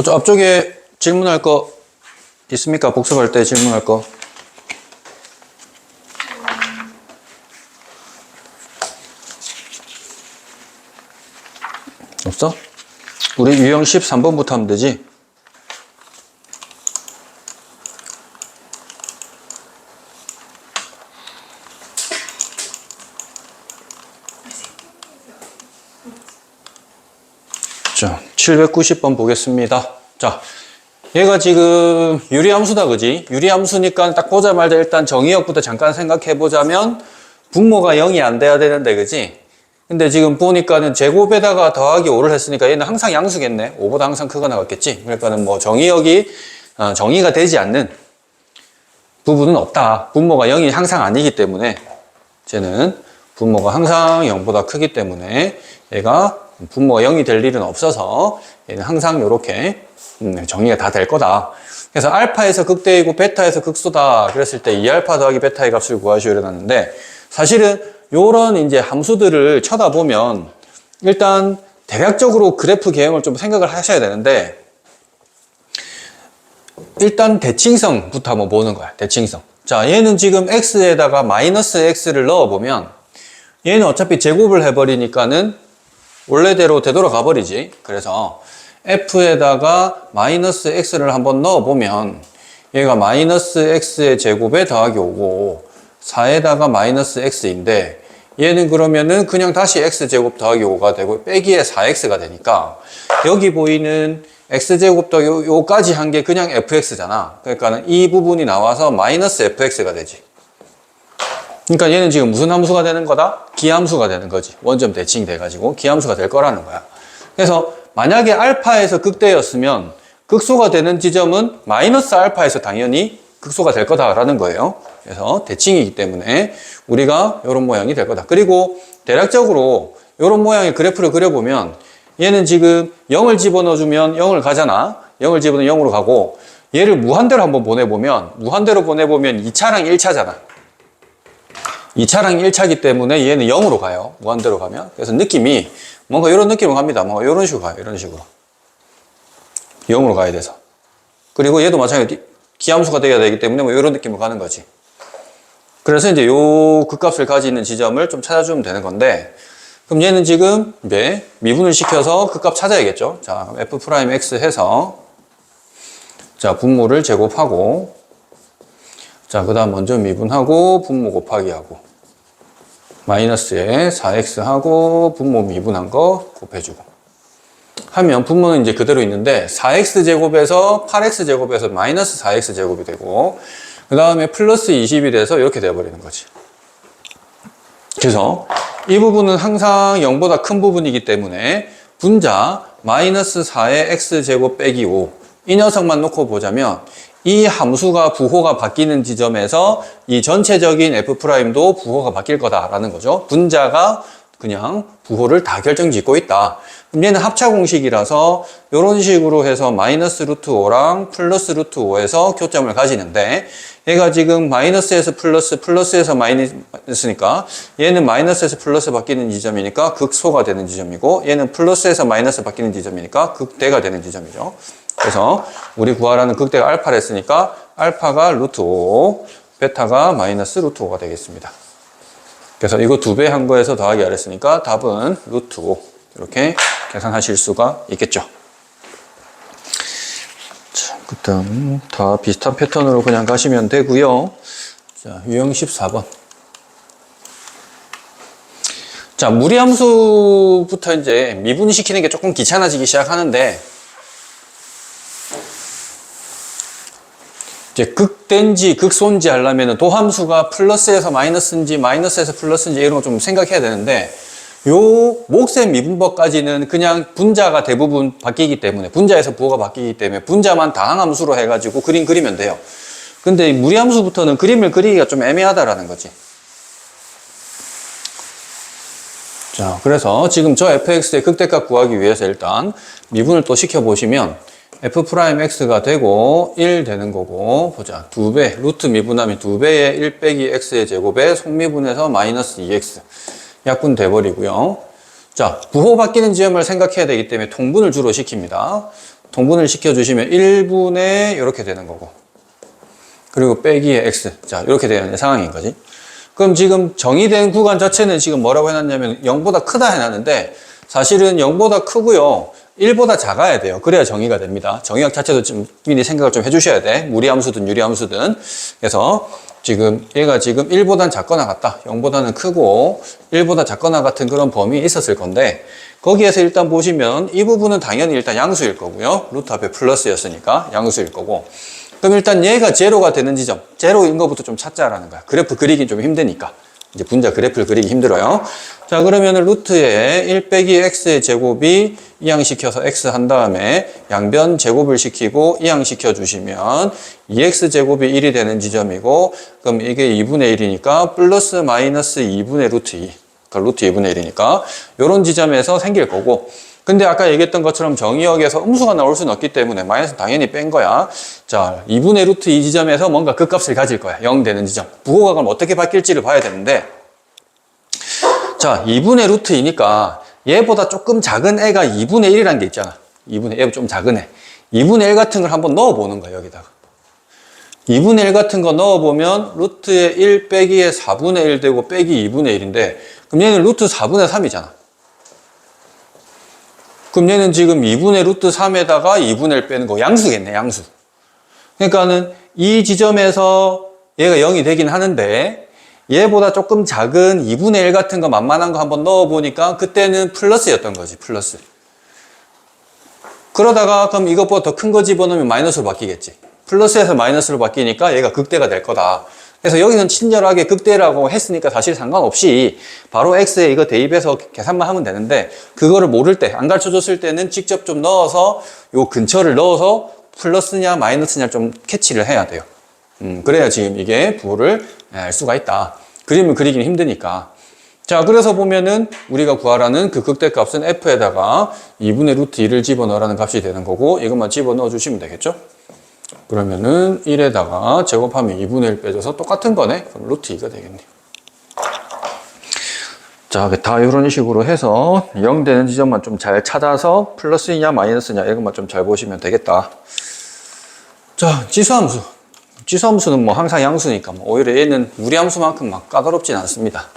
저 앞쪽에 질문할 거 있습니까? 복습할 때 질문할 거. 없어? 우리 유형 13번부터 하면 되지? 자, 790번 보겠습니다. 자, 얘가 지금 유리함수다, 그지? 유리함수니까 딱 보자마자 일단 정의역부터 잠깐 생각해 보자면 분모가 0이 안 돼야 되는데, 그지? 근데 지금 보니까는 제곱에다가 더하기 5를 했으니까 얘는 항상 양수겠네. 5보다 항상 크거 나왔겠지? 그러니까는 뭐 정의역이 정의가 되지 않는 부분은 없다. 분모가 0이 항상 아니기 때문에 쟤는 분모가 항상 0보다 크기 때문에 얘가 분모가 0이 될 일은 없어서 얘는 항상 이렇게 정의가 다 될 거다. 그래서 알파에서 극대이고 베타에서 극소다 그랬을 때 2알파 더하기 베타의 값을 구하시오 이래놨는데, 사실은 요런 이제 함수들을 쳐다보면 일단 대략적으로 그래프 개형을 좀 생각을 하셔야 되는데, 일단 대칭성부터 한번 보는 거야. 대칭성. 자, 얘는 지금 x에다가 마이너스 x를 넣어보면 얘는 어차피 제곱을 해버리니까는 원래대로 되돌아가 버리지. 그래서 f에다가 마이너스 x를 한번 넣어보면 얘가 마이너스 x의 제곱에 더하기 5고 4에다가 마이너스 x인데, 얘는 그러면은 그냥 다시 x제곱 더하기 5가 되고 빼기에 4x가 되니까 여기 보이는 x제곱 더하기 요까지 한 게 그냥 fx잖아. 그러니까 이 부분이 나와서 마이너스 fx가 되지. 그러니까 얘는 지금 무슨 함수가 되는 거다? 기함수가 되는 거지. 원점 대칭 돼가지고 기함수가 될 거라는 거야. 그래서 만약에 알파에서 극대였으면 극소가 되는 지점은 마이너스 알파에서 당연히 극소가 될 거다라는 거예요. 그래서 대칭이기 때문에 우리가 이런 모양이 될 거다. 그리고 대략적으로 이런 모양의 그래프를 그려보면 얘는 지금 0을 집어넣어주면 0을 가잖아. 0을 집어넣으면 0으로 가고, 얘를 무한대로 한번 보내보면 2차랑 1차잖아. 2차랑 1차기 때문에 얘는 0으로 가요. 무한대로 가면. 그래서 느낌이 뭔가 이런 느낌으로 갑니다. 뭔가 이런 식으로 가요. 이런 식으로. 0으로 가야 돼서. 그리고 얘도 마찬가지로 기함수가 되어야 되기 때문에 뭐 이런 느낌으로 가는 거지. 그래서 이제 요 극값을 가지는 지점을 좀 찾아주면 되는 건데, 그럼 얘는 지금 이제 미분을 시켜서 극값 찾아야겠죠. 자, f'x 해서 자, 분모를 제곱하고, 자, 그 다음 먼저 미분하고 분모 곱하기 하고 마이너스에 4x 하고 분모 미분한 거 곱해주고 하면 분모는 이제 그대로 있는데 4x 제곱에서 8x 제곱에서 마이너스 4x 제곱이 되고 그 다음에 플러스 20이 돼서 이렇게 되어버리는 거지. 그래서 이 부분은 항상 0보다 큰 부분이기 때문에 분자 마이너스 4의 x제곱 빼기 5 이 녀석만 놓고 보자면 이 함수가 부호가 바뀌는 지점에서 이 전체적인 f'도 부호가 바뀔 거다라는 거죠. 분자가 그냥 부호를 다 결정짓고 있다. 그럼 얘는 합차 공식이라서 이런 식으로 해서 마이너스 루트 5랑 플러스 루트 5에서 교점을 가지는데, 얘가 지금 마이너스에서 플러스, 플러스에서 마이너스니까 얘는 마이너스에서 플러스 바뀌는 지점이니까 극소가 되는 지점이고, 얘는 플러스에서 마이너스 바뀌는 지점이니까 극대가 되는 지점이죠. 그래서 우리 구하라는 극대가 알파를 했으니까 알파가 루트 5, 베타가 마이너스 루트 5가 되겠습니다. 그래서 이거 2배 한 거에서 더하기 안 했으니까 답은 루트 5 이렇게 계산하실 수가 있겠죠. 자, 그 다음 다 비슷한 패턴으로 그냥 가시면 되고요. 자, 유형 14번. 자, 무리함수부터 이제 미분시키는 게 조금 귀찮아지기 시작하는데, 이제 극대인지 극소인지 하려면 도함수가 플러스에서 마이너스인지 마이너스에서 플러스인지 이런 거 좀 생각해야 되는데, 요 몫의 미분법까지는 그냥 분자가 대부분 바뀌기 때문에, 분자에서 부호가 바뀌기 때문에 분자만 다항함수로 해가지고 그림 그리면 돼요. 근데 무리함수부터는 그림을 그리기가 좀 애매하다라는 거지. 자, 그래서 지금 저 fx의 극대값 구하기 위해서 일단 미분을 또 시켜보시면 f'x가 되고 1 되는 거고, 보자. 2배, 루트 미분하면 2배의 1 빼기 x의 제곱에 속미분해서 마이너스 2x. 약분 돼버리고요. 자, 부호 바뀌는 지점을 생각해야 되기 때문에 통분을 주로 시킵니다. 통분을 시켜주시면 1분의 이렇게 되는 거고, 그리고 빼기의 x. 자, 이렇게 되는 상황인 거지. 그럼 지금 정의된 구간 자체는 지금 뭐라고 해놨냐면 0보다 크다 해놨는데, 사실은 0보다 크고요, 1보다 작아야 돼요. 그래야 정의가 됩니다. 정의학 자체도 좀 미리 생각을 좀 해주셔야 돼. 무리함수든 유리함수든. 그래서 지금 얘가 지금 1보단 작거나 같다. 0보다는 크고 1보다 작거나 같은 그런 범위에 있었을 건데, 거기에서 일단 보시면 이 부분은 당연히 일단 양수일 거고요. 루트 앞에 플러스였으니까 양수일 거고. 그럼 일단 얘가 제로가 되는 지점, 제로인 것부터 좀 찾자라는 거야. 그래프 그리긴 좀 힘드니까. 이제 분자 그래프를 그리기 힘들어요. 자, 그러면은 루트에 1 빼기 x의 제곱이 이항시켜서 x 한 다음에 양변 제곱을 시키고 이항시켜 주시면 2x 제곱이 1이 되는 지점이고, 그럼 이게 2분의 1이니까 플러스 마이너스 2분의 루트 2. 그러니까 루트 2분의 1이니까 요런 지점에서 생길 거고, 근데 아까 얘기했던 것처럼 정의역에서 음수가 나올 수는 없기 때문에 마이너스 당연히 뺀 거야. 자, 2분의 루트 2 지점에서 뭔가 그 값을 가질 거야. 0 되는 지점. 부호가 그럼 어떻게 바뀔지를 봐야 되는데, 자, 2분의 루트 2니까 얘보다 조금 작은 애가 2분의 1이라는 게 있잖아. 2분의 얘보다 좀 작은 애. 2분의 1 같은 걸 한번 넣어보는 거야, 여기다가. 2분의 1 같은 거 넣어보면 루트의 1 빼기의 4분의 1 되고 빼기 2분의 1인데, 그럼 얘는 루트 4분의 3이잖아. 그럼 얘는 지금 2분의 루트 3에다가 2분의 1 빼는 거 양수겠네, 양수. 그러니까는 이 지점에서 얘가 0이 되긴 하는데, 얘보다 조금 작은 2분의 1 같은 거 만만한 거 한번 넣어보니까 그때는 플러스였던 거지, 플러스. 그러다가 그럼 이것보다 더 큰 거 집어넣으면 마이너스로 바뀌겠지. 플러스에서 마이너스로 바뀌니까 얘가 극대가 될 거다. 그래서 여기는 친절하게 극대라고 했으니까 사실 상관없이 바로 x에 이거 대입해서 계산만 하면 되는데, 그거를 모를 때, 안 가르쳐줬을 때는 직접 좀 넣어서 요 근처를 넣어서 플러스냐 마이너스냐 좀 캐치를 해야 돼요. 그래야 지금 이게 부호를 알 수가 있다. 그림을 그리기는 힘드니까. 자, 그래서 보면은 우리가 구하라는 그 극대값은 f에다가 2분의 루트 2를 집어넣으라는 값이 되는 거고, 이것만 집어넣어 주시면 되겠죠? 그러면은 1에다가 제곱하면 2분의 1 빼줘서 똑같은 거네? 그럼 루트 2가 되겠네요. 자, 다 이런 식으로 해서 0 되는 지점만 좀 잘 찾아서 플러스냐 마이너스냐 이것만 좀 잘 보시면 되겠다. 자, 지수함수. 지수함수는 뭐 항상 양수니까 뭐 오히려 얘는 무리함수만큼 막 까다롭진 않습니다.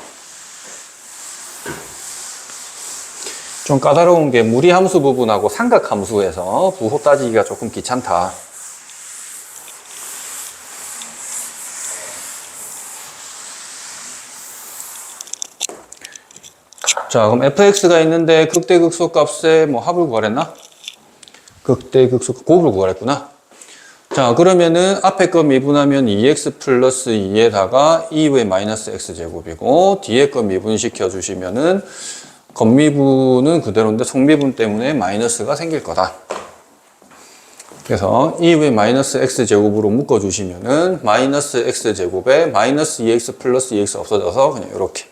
좀 까다로운 게 무리함수 부분하고 삼각함수에서 부호 따지기가 조금 귀찮다. 자, 그럼 fx가 있는데 극대극소값의 뭐 합을 구하랬나? 극대극소 곱을 구하랬구나. 자, 그러면은 앞에 거 미분하면 2x 플러스 2에다가 2의 마이너스 x제곱이고, 뒤에 거 미분시켜 주시면은 겉미분은 그대로인데 속미분 때문에 마이너스가 생길 거다. 그래서 2의 마이너스 x제곱으로 묶어주시면은 마이너스 x제곱에 마이너스 2x 플러스 2x 없어져서 그냥 이렇게.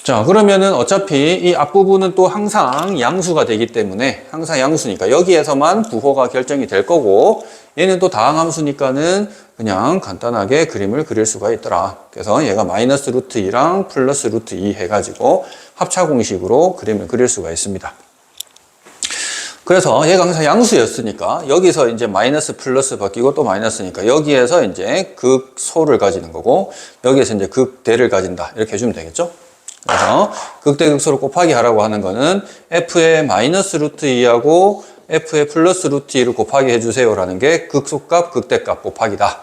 자, 그러면은 어차피 이 앞부분은 또 항상 양수가 되기 때문에, 항상 양수니까 여기에서만 부호가 결정이 될 거고, 얘는 또 다항함수니까는 그냥 간단하게 그림을 그릴 수가 있더라. 그래서 얘가 마이너스 루트 2랑 플러스 루트 2 해가지고 합차 공식으로 그림을 그릴 수가 있습니다. 그래서 얘가 항상 양수였으니까 여기서 이제 마이너스 플러스 바뀌고 또 마이너스니까 여기에서 이제 극소를 가지는 거고, 여기에서 이제 극대를 가진다. 이렇게 해주면 되겠죠? 그래서 극대극소를 곱하기 하라고 하는 거는 f의 마이너스 루트 2하고 f의 플러스 루트 2를 곱하기 해주세요라는 게 극소값, 극대값 곱하기다.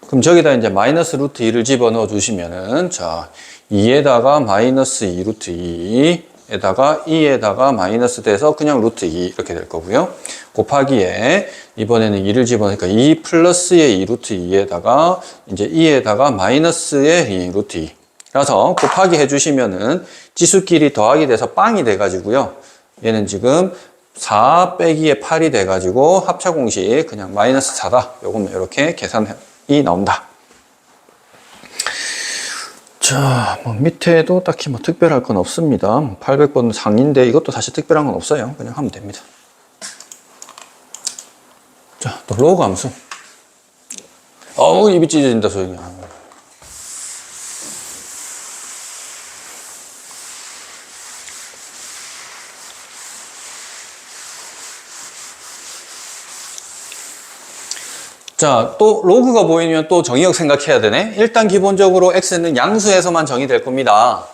그럼 저기다 이제 마이너스 루트 2를 집어넣어 주시면은, 자, 2에다가 마이너스 2 루트 2에다가 2에다가 마이너스 돼서 그냥 루트 2 이렇게 될 거고요. 곱하기에 이번에는 2를 집어넣으니까 2 플러스의 2 루트 2에다가 이제 2에다가 마이너스의 2 루트 2. 그래서 곱하기 해주시면은 지수끼리 더하기 돼서 빵이 돼가지고요. 얘는 지금 4 빼기에 8이 돼가지고 합차 공식 그냥 마이너스 4다. 요거는 이렇게 계산이 나온다. 자, 뭐 밑에도 딱히 뭐 특별할 건 없습니다. 800번 상인데 이것도 사실 특별한 건 없어요. 그냥 하면 됩니다. 자, 또 로그 함수. 입이 찢어진다 소용이. 자, 또 로그가 보이면 또 정의역 생각해야 되네. 일단 기본적으로 x는 양수에서만 정의될 겁니다.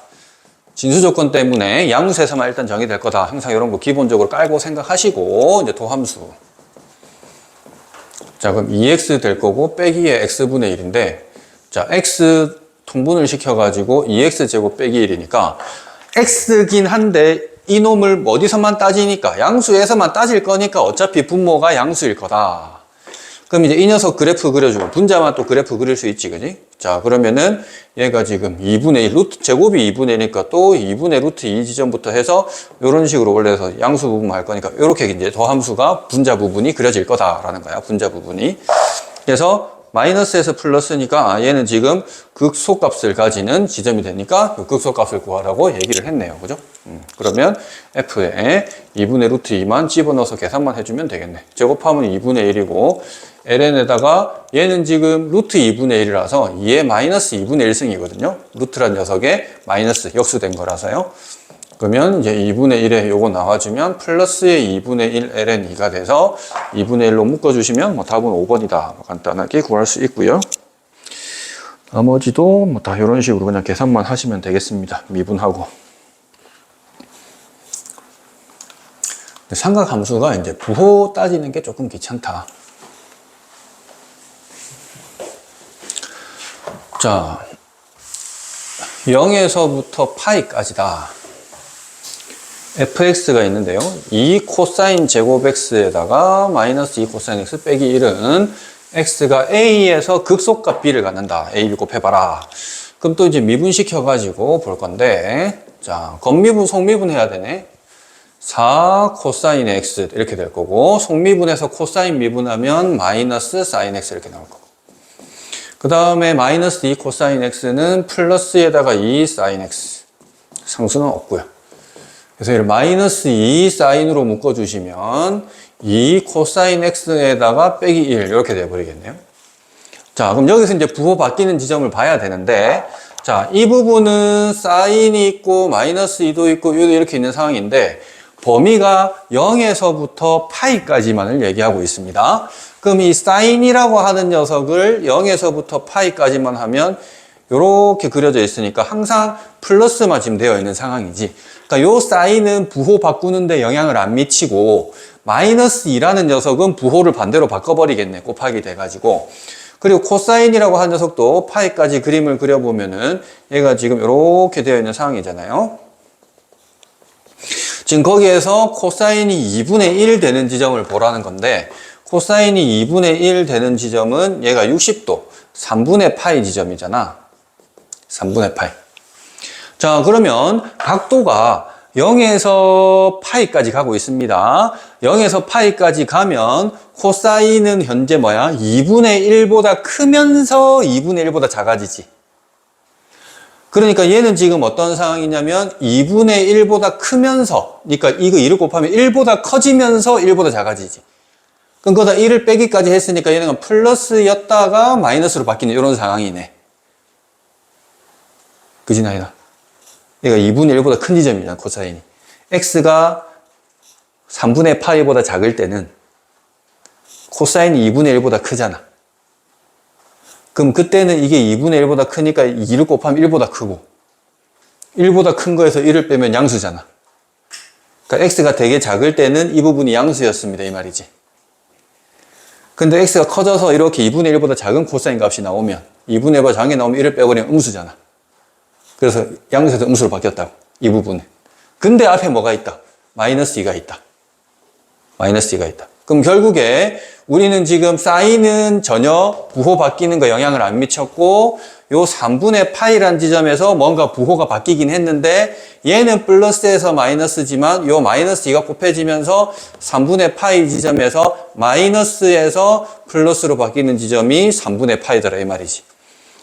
진수 조건 때문에 양수에서만 일단 정의될 거다. 항상 이런 거 기본적으로 깔고 생각하시고 이제 도함수. 자, 그럼 2x 될 거고 빼기에 x분의 1인데 자, x 통분을 시켜가지고 2x 제곱 빼기 1이니까 x긴 한데 이놈을 어디서만 따지니까 양수에서만 따질 거니까 어차피 분모가 양수일 거다. 그럼 이제 이 녀석 그래프 그려주고 분자만 또 그래프 그릴 수 있지, 그지? 자, 그러면은 얘가 지금 2분의 1, 루트 제곱이 2분의 1이니까 또 2분의 루트 2 지점부터 해서 이런 식으로 원래서 양수 부분 할 거니까 이렇게 이제 더함수가 분자 부분이 그려질 거다라는 거야, 분자 부분이. 그래서 마이너스에서 플러스니까 얘는 지금 극소값을 가지는 지점이 되니까 그 극소값을 구하라고 얘기를 했네요. 그죠? 그러면 f에 2분의 루트 2만 집어넣어서 계산만 해주면 되겠네. 제곱하면 2분의 1이고 ln에다가 얘는 지금 루트 2분의 1이라서 2에 마이너스 2분의 1승이거든요. 루트란 녀석에 마이너스 역수된 거라서요. 그러면 이제 2분의 1에 요거 나와주면 플러스의 2분의 1 ln 2가 돼서 2분의 1로 묶어주시면 뭐 답은 5번이다. 간단하게 구할 수 있고요. 나머지도 뭐 다 이런 식으로 그냥 계산만 하시면 되겠습니다. 미분하고. 삼각함수가 이제 부호 따지는 게 조금 귀찮다. 자, 0에서부터 파이까지다. fx가 있는데요. 2 코사인 제곱 x에다가 마이너스 2 코사인 x 빼기 1은 x가 a에서 극소값 b를 갖는다. a를 곱해봐라. 그럼 또 이제 미분시켜가지고 볼 건데, 자, 겉미분, 속미분 해야 되네. 4 코사인 x 이렇게 될 거고, 속미분해서 코사인 미분하면 마이너스 사인 x 이렇게 나올 거고. 그 다음에 마이너스 2 코사인 x는 플러스에다가 2 사인 x. 상수는 없고요. 그래서 이를 마이너스 2 사인으로 묶어주시면 2 코사인 x에다가 빼기 1 이렇게 돼버리겠네요. 자, 그럼 여기서 이제 부호 바뀌는 지점을 봐야 되는데, 자, 이 부분은 사인이 있고 마이너스 2도 있고 이렇게 있는 상황인데 범위가 0에서부터 파이까지만을 얘기하고 있습니다. 그럼 이 사인이라고 하는 녀석을 0에서부터 파이까지만 하면 이렇게 그려져 있으니까 항상 플러스만 지금 되어 있는 상황이지. 그러니까 요 사인은 부호 바꾸는데 영향을 안 미치고 마이너스 2라는 녀석은 부호를 반대로 바꿔버리겠네. 곱하기 돼가지고. 그리고 코사인이라고 하는 녀석도 파이까지 그림을 그려보면은 얘가 지금 이렇게 되어 있는 상황이잖아요. 지금 거기에서 코사인이 2분의 1 되는 지점을 보라는 건데 코사인이 2분의 1 되는 지점은 얘가 60도 3분의 파이 지점이잖아. 3분의 파이. 자, 그러면 각도가 0에서 파이까지 가고 있습니다. 0에서 파이까지 가면 코사인은 현재 뭐야? 2분의 1보다 크면서 2분의 1보다 작아지지. 그러니까 얘는 지금 어떤 상황이냐면 2분의 1보다 크면서, 그러니까 이거 2를 곱하면 1보다 커지면서 1보다 작아지지. 그럼 거기다 1을 빼기까지 했으니까 얘는 플러스였다가 마이너스로 바뀌는 이런 상황이네. 그지 나이다. 얘가 2분의 1보다 큰 지점이잖아, 코사인이. x가 3분의 파이보다 작을 때는 코사인이 2분의 1보다 크잖아. 그럼 그때는 이게 2분의 1보다 크니까 2를 곱하면 1보다 크고 1보다 큰 거에서 1을 빼면 양수잖아. 그러니까 x가 되게 작을 때는 이 부분이 양수였습니다. 이 말이지. 근데 x가 커져서 이렇게 2분의 1보다 작은 코사인 값이 나오면 2분의 1보다 작은 게 나오면 1을 빼버리면 음수잖아. 그래서 양수에서 음수로 바뀌었다고. 이 부분에. 근데 앞에 뭐가 있다? 마이너스 2가 있다. 마이너스 2가 있다. 그럼 결국에 우리는 지금 사인은 전혀 부호 바뀌는 거 영향을 안 미쳤고 요 3분의 파이란 지점에서 뭔가 부호가 바뀌긴 했는데 얘는 플러스에서 마이너스지만 요 마이너스 2가 곱해지면서 3분의 파이 지점에서 마이너스에서 플러스로 바뀌는 지점이 3분의 파이더라 이 말이지.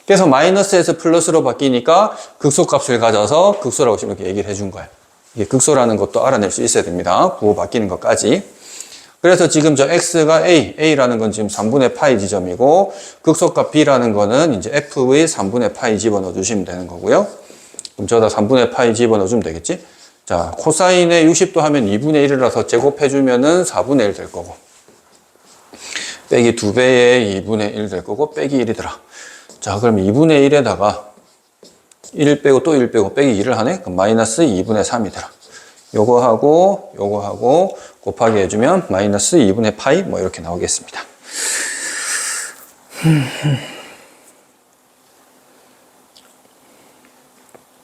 그래서 마이너스에서 플러스로 바뀌니까 극소값을 가져서 극소라고 이렇게 얘기를 해준 거야. 이게 극소라는 것도 알아낼 수 있어야 됩니다. 부호 바뀌는 것까지. 그래서 지금 저 x가 a라는 건 지금 3분의 파이 지점이고 극소값 b라는 거는 이제 f의 3분의 파이 집어넣어 주시면 되는 거고요. 그럼 저다 3분의 파이 집어넣어 주면 되겠지? 자, 코사인에 60도 하면 2분의 1이라서 제곱해 주면은 4분의 1 될 거고. 빼기 2배의 2분의 1 될 거고 빼기 1이더라. 자, 그럼 2분의 1에다가 1 빼고 또 1 빼고 빼기 2를 하네? 그럼 마이너스 2분의 3이더라. 요거하고 곱하기 해주면 마이너스 2분의 파이 뭐 이렇게 나오겠습니다.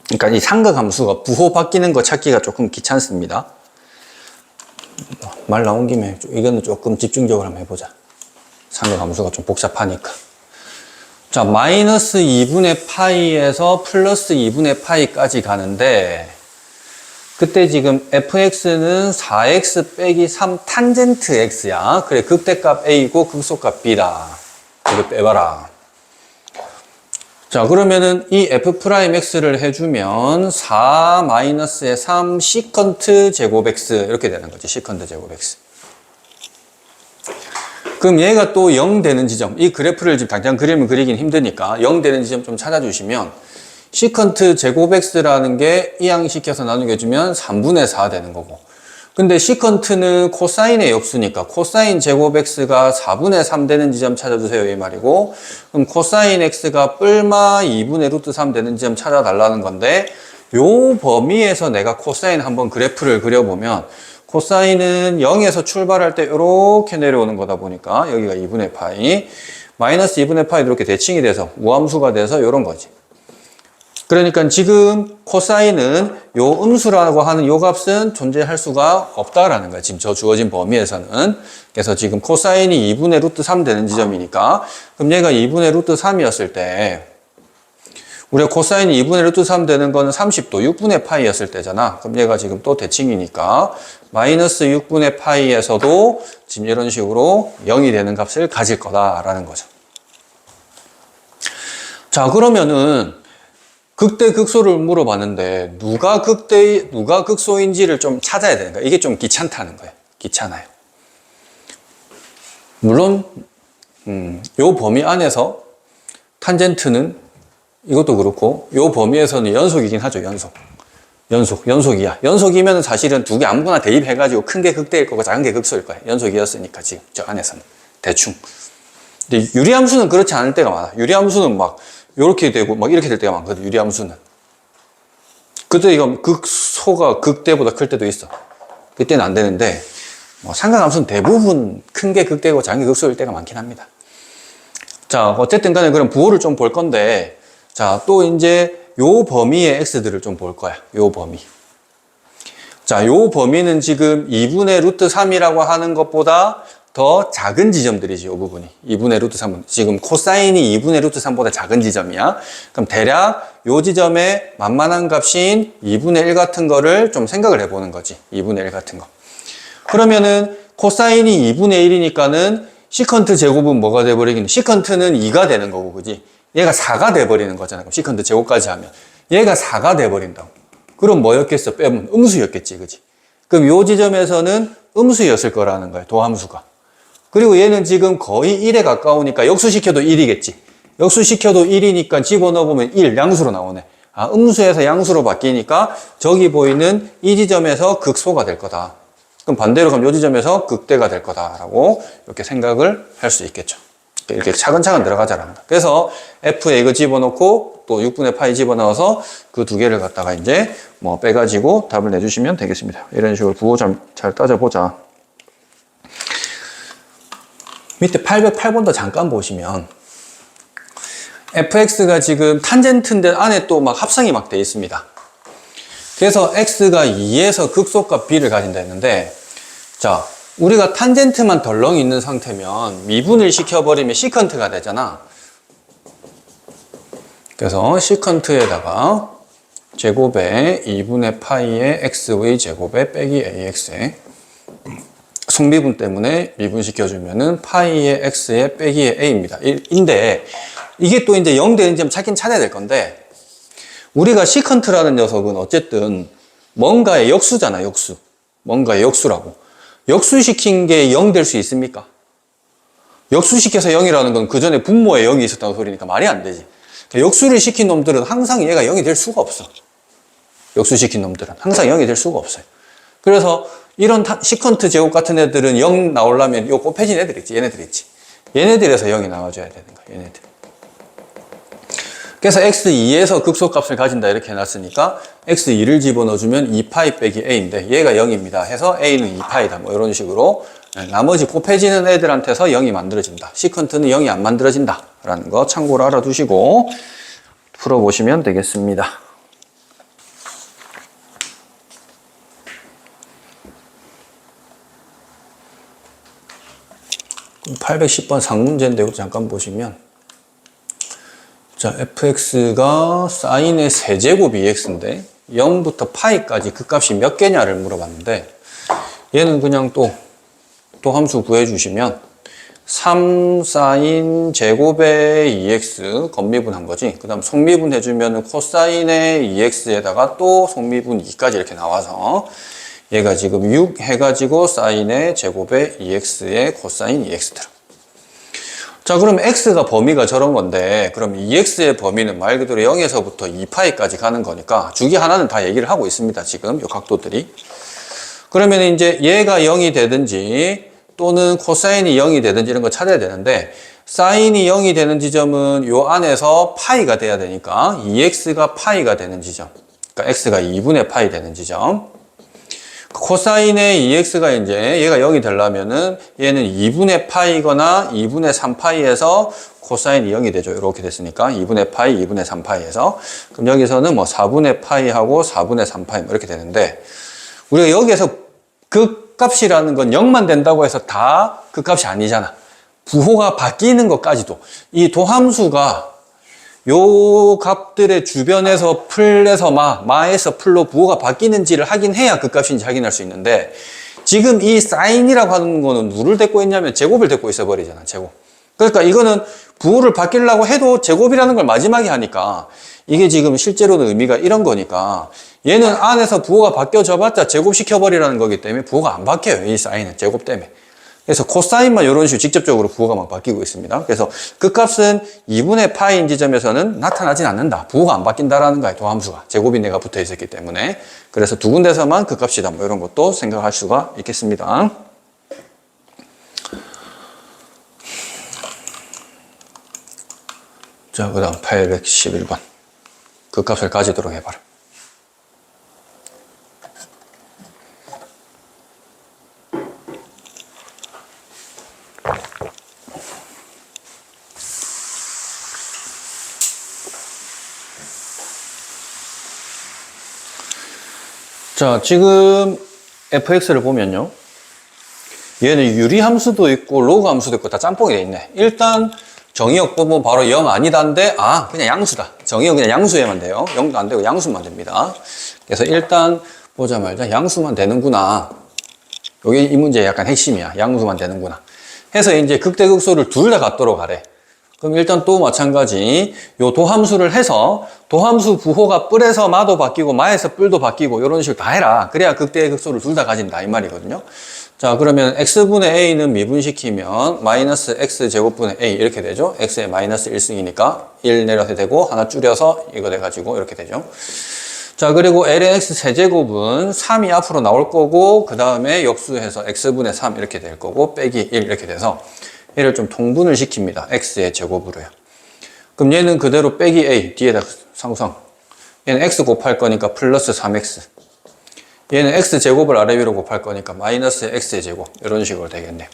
그러니까 이 삼각함수가 부호 바뀌는 거 찾기가 조금 귀찮습니다. 말 나온 김에 이거는 조금 집중적으로 한번 해보자. 삼각함수가 좀 복잡하니까. 자, 마이너스 2분의 파이에서 플러스 2분의 파이까지 가는데 그때 지금 fx는 4x 빼기 3 탄젠트 x야. 그래, 극대값 a이고 극소값 b다. 이거 빼봐라. 자, 그러면은 이 f'x를 해주면 4 마이너스의 3 시컨트 제곱 x 이렇게 되는 거지. 시컨트 제곱 x. 그럼 얘가 또 0 되는 지점, 이 그래프를 지금 당장 그림을 그리긴 힘드니까 0 되는 지점 좀 찾아주시면 시컨트 제곱 x라는 게 이항시켜서 나누겨주면 3분의 4 되는 거고, 근데 시컨트는 코사인의 역수니까 코사인 제곱 x가 4분의 3 되는 지점 찾아주세요 이 말이고, 그럼 코사인 x가 뿔마 2분의 루트 3 되는 지점 찾아달라는 건데, 요 범위에서 내가 코사인 한번 그래프를 그려보면 코사인은 0에서 출발할 때 이렇게 내려오는 거다 보니까 여기가 2분의 파이, 마이너스 2분의 파이도 이렇게 대칭이 돼서 우함수가 돼서 이런 거지. 그러니까 지금 코사인은 요 음수라고 하는 요 값은 존재할 수가 없다라는 거야. 지금 저 주어진 범위에서는. 그래서 지금 코사인이 2분의 루트 3 되는 지점이니까, 그럼 얘가 2분의 루트 3이었을 때 우리가 코사인이 2분의 루트 3 되는 거는 30도 6분의 파이였을 때잖아. 그럼 얘가 지금 또 대칭이니까 마이너스 6분의 파이에서도 지금 이런 식으로 0이 되는 값을 가질 거다라는 거죠. 자, 그러면은 극대 극소를 물어봤는데 누가 극대 누가 극소인지를 좀 찾아야 되는 거야. 이게 좀 귀찮다는 거예요. 귀찮아요. 물론 요 범위 안에서 탄젠트는 이것도 그렇고 요 범위에서는 연속이긴 하죠. 연속이야. 연속이면 사실은 두 개 아무거나 대입해가지고 큰 게 극대일 거고 작은 게 극소일 거야. 연속이었으니까 지금 저 안에서는 대충. 근데 유리함수는 그렇지 않을 때가 많아. 유리함수는 막 요렇게 되고 막 이렇게 될 때가 많거든. 유리함수는. 그때 이거 극소가 극대보다 클 때도 있어. 그때는 안 되는데 뭐 삼각함수는 대부분 큰 게 극대고 작은 게 극소일 때가 많긴 합니다. 자, 어쨌든 간에 그럼 부호를 좀 볼 건데, 자, 또 이제 요 범위의 x들을 좀 볼 거야. 요 범위. 자, 요 범위는 지금 2분의 루트 3이라고 하는 것보다 더 작은 지점들이지, 요 부분이. 2분의 루트 3은. 지금 코사인이 2분의 루트 3보다 작은 지점이야. 그럼 대략 요 지점의 만만한 값인 2분의 1 같은 거를 좀 생각을 해보는 거지. 2분의 1 같은 거. 그러면은 코사인이 2분의 1이니까는 시컨트 제곱은 뭐가 돼버리긴, 시컨트는 2가 되는 거고, 그지? 얘가 4가 돼버리는 거잖아. 그럼 시컨트 제곱까지 하면. 얘가 4가 돼버린다고. 그럼 뭐였겠어? 빼면 음수였겠지, 그지? 그럼 요 지점에서는 음수였을 거라는 거야, 도함수가. 그리고 얘는 지금 거의 1에 가까우니까 역수시켜도 1이겠지. 역수시켜도 1이니까 집어넣어보면 1, 양수로 나오네. 아, 음수에서 양수로 바뀌니까 저기 보이는 이 지점에서 극소가 될 거다. 그럼 반대로 그럼 이 지점에서 극대가 될 거다라고 이렇게 생각을 할 수 있겠죠. 이렇게 차근차근 들어가자라는 거야. 그래서 F에 이거 집어넣고 또 6분의 파이 집어넣어서 그 두 개를 갖다가 이제 뭐 빼가지고 답을 내주시면 되겠습니다. 이런 식으로 부호 잘 따져보자. 밑에 808번도 잠깐 보시면 fx가 지금 탄젠트인데 안에 또 막 합성이 막 돼 있습니다. 그래서 x가 2에서 극소값 b를 가진다 했는데, 자, 우리가 탄젠트만 덜렁 있는 상태면 미분을 시켜버리면 시컨트가 되잖아. 그래서 시컨트에다가 제곱에 2분의 파이의 x의 제곱에 빼기 ax에 성미분 때문에 미분시켜주면은 파이의 x에 빼기의 a입니다. 인데 이게 또 이제 0 되는 점 찾긴 찾아야 될 건데, 우리가 시컨트라는 녀석은 어쨌든 뭔가의 역수잖아, 역수. 뭔가의 역수라고. 역수시킨 게 0 될 수 있습니까? 역수시켜서 0이라는 건 그 전에 분모에 0이 있었다는 소리니까 말이 안 되지. 그러니까 역수를 시킨 놈들은 항상 얘가 0이 될 수가 없어. 역수시킨 놈들은 항상 0이 될 수가 없어요. 그래서 이런 시컨트 제곱 같은 애들은 0 나오려면 요 곱해진 애들 있지, 얘네들 있지. 얘네들에서 0이 나와줘야 되는 거야, 얘네들. 그래서 x2에서 극소값을 가진다 이렇게 해놨으니까 x2를 집어넣어주면 2파이 빼기 a인데 얘가 0입니다 해서 a는 2파이다 뭐 이런 식으로 나머지 곱해지는 애들한테서 0이 만들어진다. 시컨트는 0이 안 만들어진다 라는 거 참고로 알아두시고 풀어보시면 되겠습니다. 그럼 810번 상문제인데 이거 잠깐 보시면 자, fx가 사인의 세제곱 2x인데 0부터 파이까지 그 값이 몇 개냐를 물어봤는데 얘는 그냥 또 함수 구해주시면 3 사인 제곱의 2x 건미분한 거지. 그 다음 속미분 해주면 코사인의 2x에다가 또 속미분 2까지 이렇게 나와서 얘가 지금 6 해가지고 사인의 제곱의 2x의 코사인 2x 들어. 자, 그럼 x가 범위가 저런 건데 그럼 2x의 범위는 말 그대로 0에서부터 2파이까지 가는 거니까 주기 하나는 다 얘기를 하고 있습니다. 지금 요 각도들이. 그러면 이제 얘가 0이 되든지 또는 코사인이 0이 되든지 이런 거 찾아야 되는데 사인이 0이 되는 지점은 요 안에서 파이가 돼야 되니까 2x가 파이가 되는 지점. 그러니까 x가 2분의 파이 되는 지점. 코사인의 2x가 이제 얘가 0이 되려면은 얘는 2분의 파이거나 2분의 3파이에서 코사인이 0이 되죠. 이렇게 됐으니까 2분의 파이, 2분의 3파이에서 그럼 여기서는 뭐 4분의 파이하고 4분의 3파이 뭐 이렇게 되는데 우리가 여기에서 그 값이라는 건 0만 된다고 해서 다 그 값이 아니잖아. 부호가 바뀌는 것까지도 이 도함수가 요 값들의 주변에서 풀에서 마에서 풀로 부호가 바뀌는지를 확인해야 그 값인지 확인할 수 있는데 지금 이 사인이라고 하는 거는 누를 댔고 있냐면 제곱을 댔고 있어 버리잖아. 제곱. 그러니까 이거는 부호를 바뀌려고 해도 제곱이라는 걸 마지막에 하니까 이게 지금 실제로는 의미가 이런 거니까 얘는 안에서 부호가 바뀌어져 봤자 제곱시켜버리라는 거기 때문에 부호가 안 바뀌어요. 이 사인은 제곱 때문에. 그래서 코사인만 이런 식으로 직접적으로 부호가 막 바뀌고 있습니다. 그래서 그 값은 2분의 파인 지점에서는 나타나진 않는다. 부호가 안 바뀐다라는 거예요. 도함수가. 제곱이 내가 붙어 있었기 때문에. 그래서 두 군데서만 그 값이다. 뭐 이런 것도 생각할 수가 있겠습니다. 자, 그 다음 811번. 그 값을 가지도록 해봐라. 자, 지금 fx를 보면요. 얘는 유리함수도 있고 로그 함수도 있고 다 짬뽕이 돼 있네. 일단 정의역 보면 바로 0 아니다인데 그냥 양수다. 정의역 그냥 양수에만 돼요. 0도 안 되고 양수만 됩니다. 그래서 일단 보자마자 양수만 되는구나. 여기 이 문제의 약간 핵심이야. 양수만 되는구나. 해서 이제 극대극소를 둘 다 갖도록 하래. 그럼 일단 또 마찬가지 요 도함수를 해서 도함수 부호가 뿔에서 마도 바뀌고 마에서 뿔도 바뀌고 이런 식으로 다 해라. 그래야 극대의 극소를 둘 다 가진다 이 말이거든요. 자, 그러면 x분의 a는 미분시키면 마이너스 x제곱분의 a 이렇게 되죠. x의 마이너스 1승이니까 1 내려서 되고 하나 줄여서 이거 돼가지고 이렇게 되죠. 자, 그리고 ln x 세제곱은 3이 앞으로 나올 거고 그 다음에 역수해서 x분의 3 이렇게 될 거고 빼기 1 이렇게 돼서 얘를 좀 통분을 시킵니다. x의 제곱으로요. 그럼 얘는 그대로 빼기 a 뒤에다 상수항. 얘는 x 곱할 거니까 플러스 3x. 얘는 x제곱을 아래 위로 곱할 거니까 마이너스 x의 제곱 이런 식으로 되겠네요.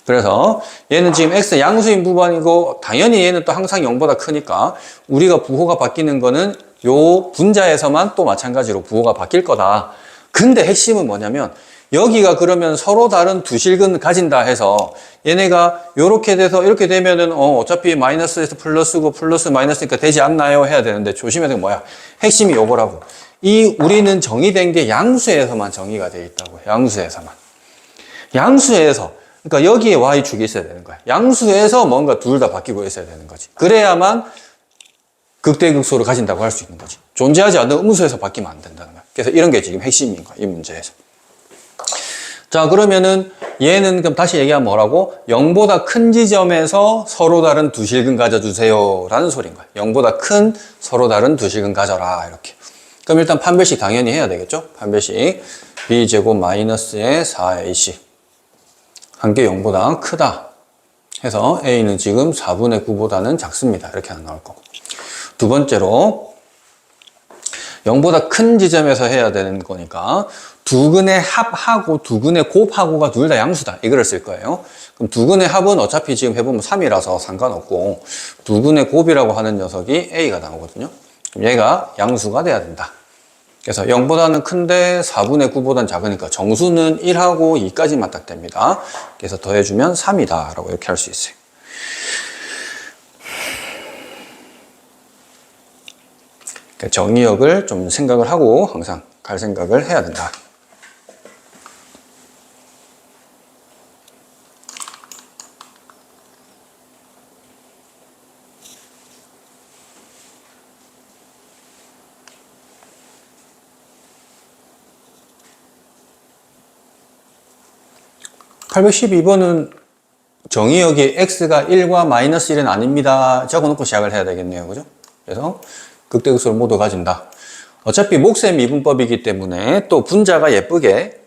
그래서 얘는 지금 x 양수인 부분이고 당연히 얘는 또 항상 0보다 크니까 우리가 부호가 바뀌는 거는 요 분자에서만 또 마찬가지로 부호가 바뀔 거다. 근데 핵심은 뭐냐면 여기가 그러면 서로 다른 두 실근 가진다 해서 얘네가 요렇게 돼서 이렇게 되면은 어차피 마이너스에서 플러스고 플러스 마이너스니까 되지 않나요? 해야 되는데 조심해야 되는 게 뭐야? 핵심이 요거라고. 우리는 정의된 게 양수에서만 정의가 돼 있다고. 양수에서만. 양수에서. 그러니까 여기에 y축이 있어야 되는 거야. 양수에서 뭔가 둘 다 바뀌고 있어야 되는 거지. 그래야만 극대극소를 가진다고 할 수 있는 거지. 존재하지 않는 음수에서 바뀌면 안 된다는 거야. 그래서 이런 게 지금 핵심인 거야. 이 문제에서. 자, 그러면은 얘는 그럼 다시 얘기하면 뭐라고? 0보다 큰 지점에서 서로 다른 두 실근 가져주세요 라는 소리인 거야. 0보다 큰 서로 다른 두 실근 가져라 이렇게. 그럼 일단 판별식 당연히 해야 되겠죠? 판별식 b제곱 마이너스의 4ac 한 개 0보다 크다 해서 A는 지금 4분의 9보다는 작습니다. 이렇게 하나 나올 거고. 두 번째로 0보다 큰 지점에서 해야 되는 거니까 두근의 합하고 두근의 곱하고가 둘 다 양수다. 이거를 쓸 거예요. 그럼 두근의 합은 어차피 지금 해보면 3이라서 상관없고 두근의 곱이라고 하는 녀석이 A가 나오거든요. 그럼 얘가 양수가 돼야 된다. 그래서 0보다는 큰데 4분의 9보다는 작으니까 정수는 1하고 2까지만 딱 됩니다. 그래서 더해주면 3이다 라고 이렇게 할 수 있어요. 그러니까 정의역을 좀 생각을 하고 항상 갈 생각을 해야 된다. (812번은) 정의역이 x가 1과 마이너스 1은 아닙니다 적어놓고 시작을 해야 되겠네요. 그죠? 그래서 극대극소를 모두 가진다. 어차피 목세 미분법이기 때문에 또 분자가 예쁘게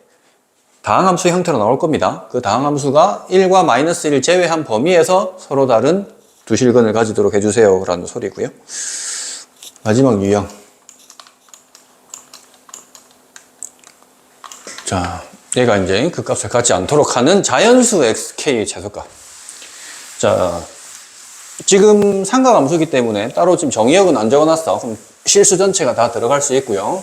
다항함수 형태로 나올 겁니다. 그 다항함수가 1과 마이너스 1을 제외한 범위에서 서로 다른 두 실근을 가지도록 해주세요 라는 소리고요. 마지막 유형. 자, 얘가 이제 그 값을 갖지 않도록 하는 자연수 xk의 최소값. 자, 지금 삼각함수이기 때문에 따로 지금 정의역은 안 적어놨어. 그럼 실수 전체가 다 들어갈 수 있고요.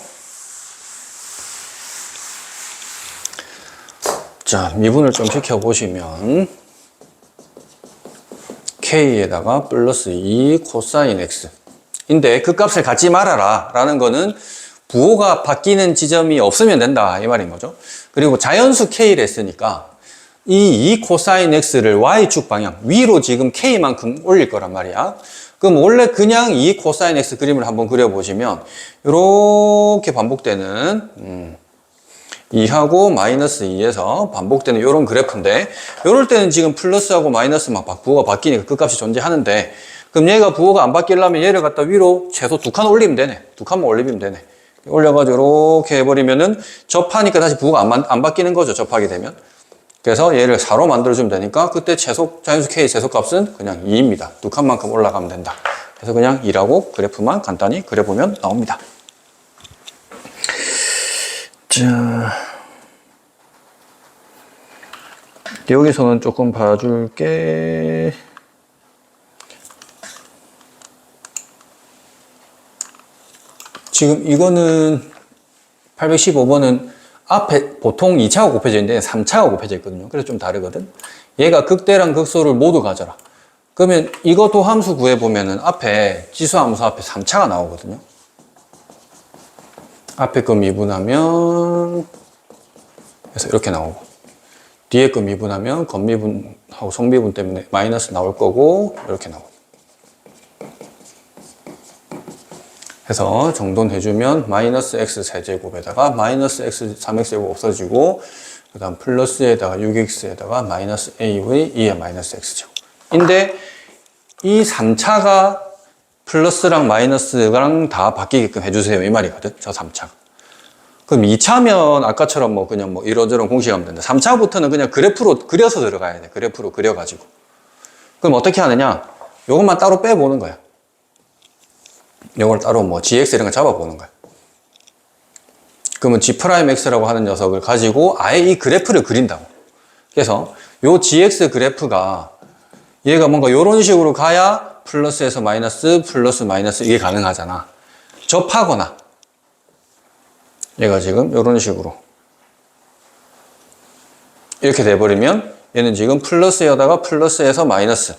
자, 미분을 좀 시켜보시면 k에다가 플러스 2 코사인 x 인데 그 값을 갖지 말아라 라는 거는 부호가 바뀌는 지점이 없으면 된다 이 말인 거죠. 그리고 자연수 k를 했으니까 이 2 코사인 x를 y축 방향 위로 지금 k만큼 올릴 거란 말이야. 그럼 원래 그냥 2 코사인 x 그림을 한번 그려보시면 이렇게 반복되는 2하고 마이너스 2에서 반복되는 이런 그래프인데 이럴 때는 지금 플러스하고 마이너스 막 부호가 바뀌니까 그 값이 존재하는데 그럼 얘가 부호가 안 바뀌려면 얘를 갖다 위로 최소 2칸 올리면 되네. 2칸만 올리면 되네. 올려가지고 이렇게 해버리면은 접하니까 다시 부호가 안 바뀌는 거죠. 접하게 되면. 그래서 얘를 4로 만들어주면 되니까 그때 자연수 K 최소값은 그냥 2입니다. 2칸만큼 올라가면 된다. 그래서 그냥 2라고 그래프만 간단히 그려보면 나옵니다. 자, 여기서는 조금 봐줄게. 지금 이거는 815번은 앞에 보통 2차가 곱해져 있는데 3차가 곱해져 있거든요. 그래서 좀 다르거든. 얘가 극대랑 극소를 모두 가져라. 그러면 이것도 함수 구해보면은 앞에 지수함수 앞에 3차가 나오거든요. 앞에 거 미분하면 그래서 이렇게 나오고 뒤에 거 미분하면 겉미분하고 속미분 때문에 마이너스 나올 거고 이렇게 나오고 해서 정돈해주면 마이너스 x 세제곱에다가 마이너스 x 3x제곱 없어지고 그 다음 플러스에다가 6x에다가 마이너스 a의 2의 마이너스 x제곱 인데 이 3차가 플러스랑 마이너스랑 다 바뀌게끔 해주세요 이 말이거든. 저 3차. 그럼 2차면 아까처럼 뭐 그냥 뭐 이러저런 공식하면 된다. 3차부터는 그냥 그래프로 그려서 들어가야 돼. 그래프로 그려가지고. 그럼 어떻게 하느냐? 요것만 따로 빼보는 거야. 요걸 따로 뭐 gx 이런 거 잡아보는 거야. 그러면 g'x라고 하는 녀석을 가지고 아예 이 그래프를 그린다고. 그래서 요 gx 그래프가 얘가 뭔가 요런 식으로 가야 플러스에서 마이너스, 플러스 마이너스 이게 가능하잖아. 접하거나 얘가 지금 이런 식으로 이렇게 돼버리면 얘는 지금 플러스에다가 플러스에서 마이너스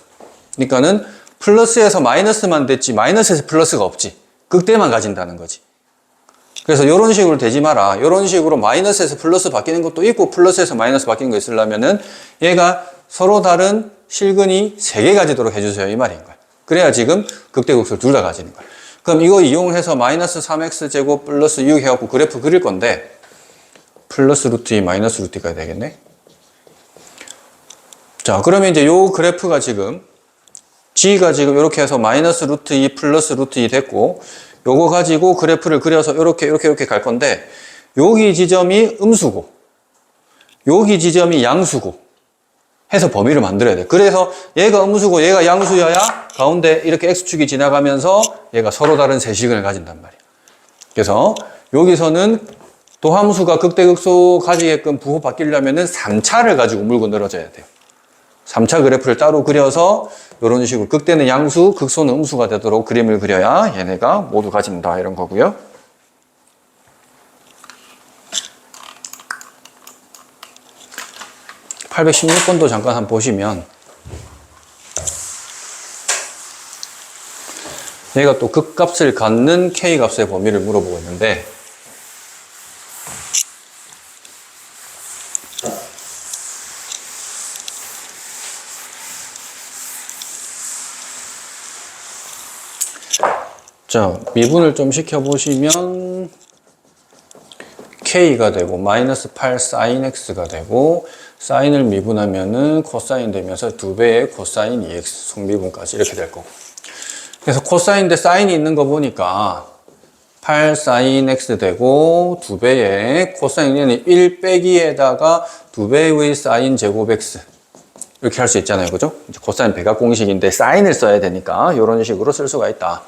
그러니까는 플러스에서 마이너스만 됐지 마이너스에서 플러스가 없지. 극대만 가진다는 거지. 그래서 이런 식으로 되지 마라. 이런 식으로 마이너스에서 플러스 바뀌는 것도 있고 플러스에서 마이너스 바뀌는 거 있으려면은 얘가 서로 다른 실근이 3개 가지도록 해주세요 이 말인 거야. 그래야 지금 극대극소를 둘 다 가지는 거야. 그럼 이거 이용해서 마이너스 3x 제곱 플러스 6 해갖고 그래프 그릴 건데 플러스 루트 2 마이너스 루트 2가 되겠네. 자, 그러면 이제 요 그래프가 지금 g가 지금 이렇게 해서 마이너스 루트 2 플러스 루트 2 됐고 요거 가지고 그래프를 그려서 이렇게 갈 건데 여기 지점이 음수고 여기 지점이 양수고 해서 범위를 만들어야 돼. 그래서 얘가 음수고 얘가 양수여야 가운데 이렇게 x축이 지나가면서 얘가 서로 다른 세식을 가진단 말이야. 그래서 여기서는 도함수가 극대극소 가지게끔 부호 바뀌려면은 3차를 가지고 물고 늘어져야 돼요. 3차 그래프를 따로 그려서 이런 식으로 극대는 양수, 극소는 음수가 되도록 그림을 그려야 얘네가 모두 가진다 이런 거고요. (816번도) 잠깐 한번 보시면 얘가 또 극값을 갖는 K값의 범위를 물어보고 있는데 자, 미분을 좀 시켜보시면 K가 되고 마이너스 8 sin X가 되고 사인을 미분하면은 코사인 되면서 2배의 코사인 2X 속미분까지 이렇게 될 거고 그래서 코사인 대 사인이 있는 거 보니까 8 sin X 되고 2배의 코사인은 1 빼기에다가 2배의 사인 제곱 X 이렇게 할 수 있잖아요. 그죠? 코사인 배각 공식인데 사인을 써야 되니까 이런 식으로 쓸 수가 있다.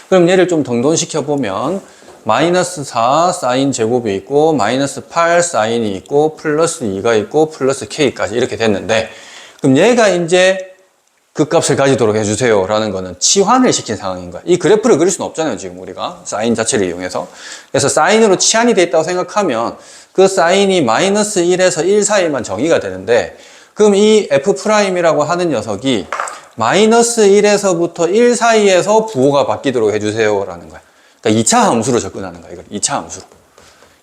그럼 얘를 좀 정돈시켜 보면 마이너스 4 사인 제곱이 있고 마이너스 8 사인이 있고 플러스 2가 있고 플러스 K까지 이렇게 됐는데 그럼 얘가 이제 그 값을 가지도록 해주세요 라는 거는 치환을 시킨 상황인 거야. 이 그래프를 그릴 수는 없잖아요. 지금 우리가 사인 자체를 이용해서. 그래서 사인으로 치환이 돼 있다고 생각하면 그 사인이 마이너스 1에서 1 사이만 정의가 되는데 그럼 이 F'이라고 하는 녀석이 마이너스 1에서부터 1 사이에서 부호가 바뀌도록 해주세요 라는 거야. 그러니까 2차 함수로 접근하는 거야. 이걸 2차 함수로.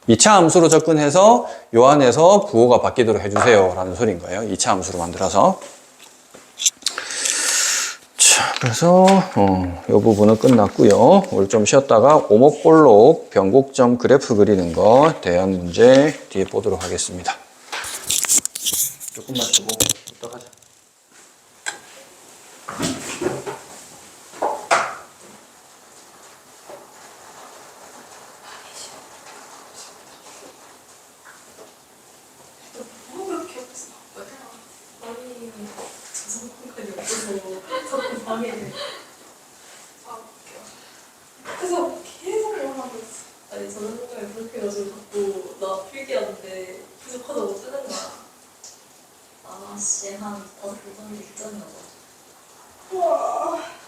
2차 함수로 접근해서 요 안에서 부호가 바뀌도록 해주세요 라는 소리인 거예요. 2차 함수로 만들어서. 자, 그래서 이 부분은 끝났고요. 오늘 좀 쉬었다가 오목볼록 변곡점 그래프 그리는 거 대안 문제 뒤에 보도록 하겠습니다. 조금만 더 보고 이따 가자. 그래서 계속 말하고 있어. 아니 저는 생각에 그렇게 해가지고 자꾸 나 필기하는데 계속 하자고 쓰는 거야. 아씨 한 5분 직전이어서 우와.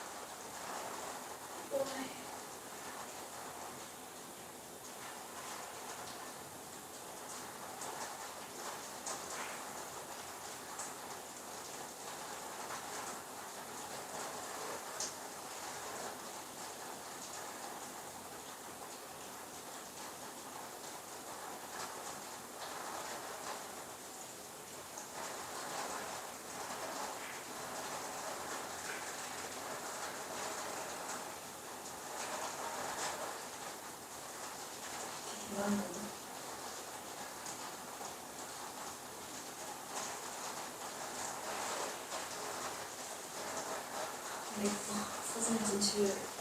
기만는데 근데 사진 좀 지워야겠다.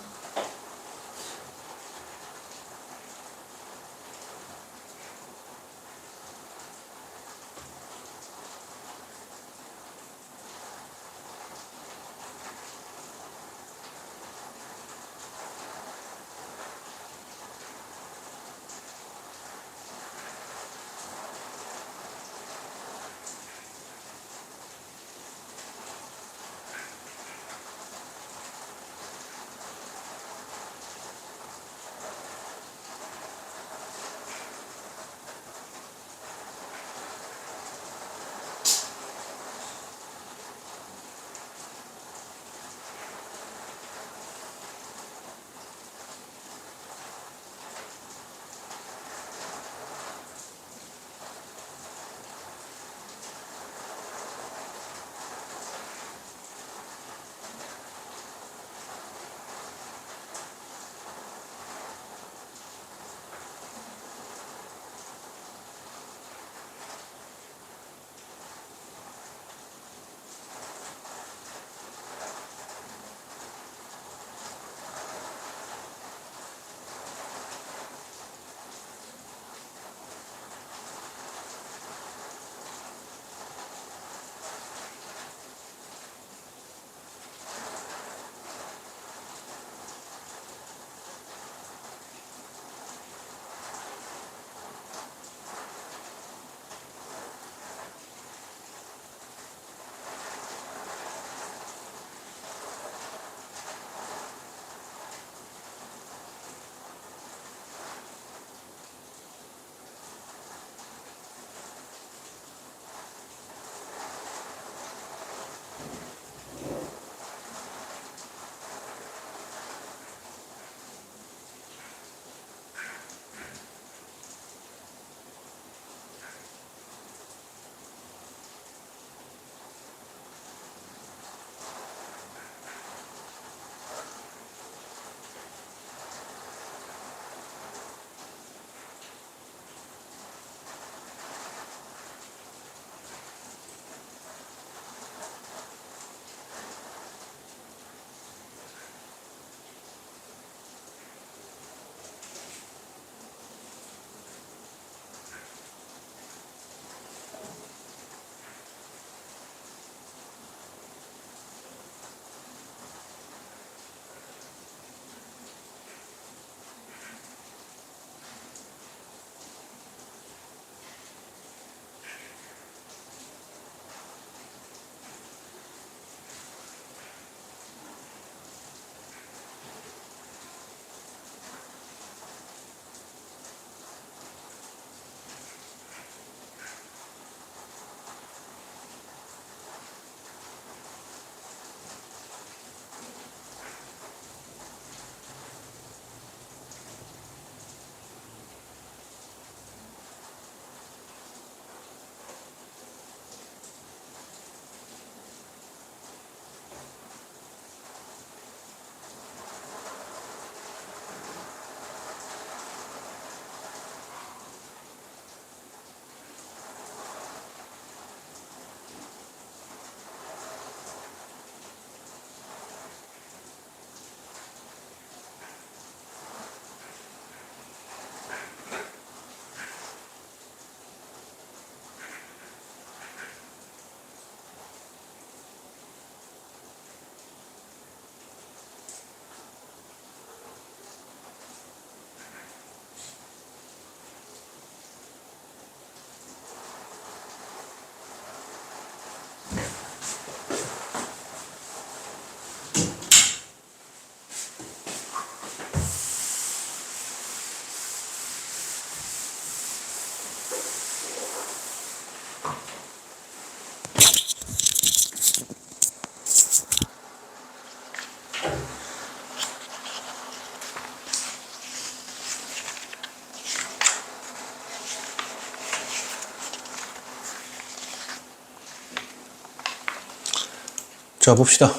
자, 봅시다.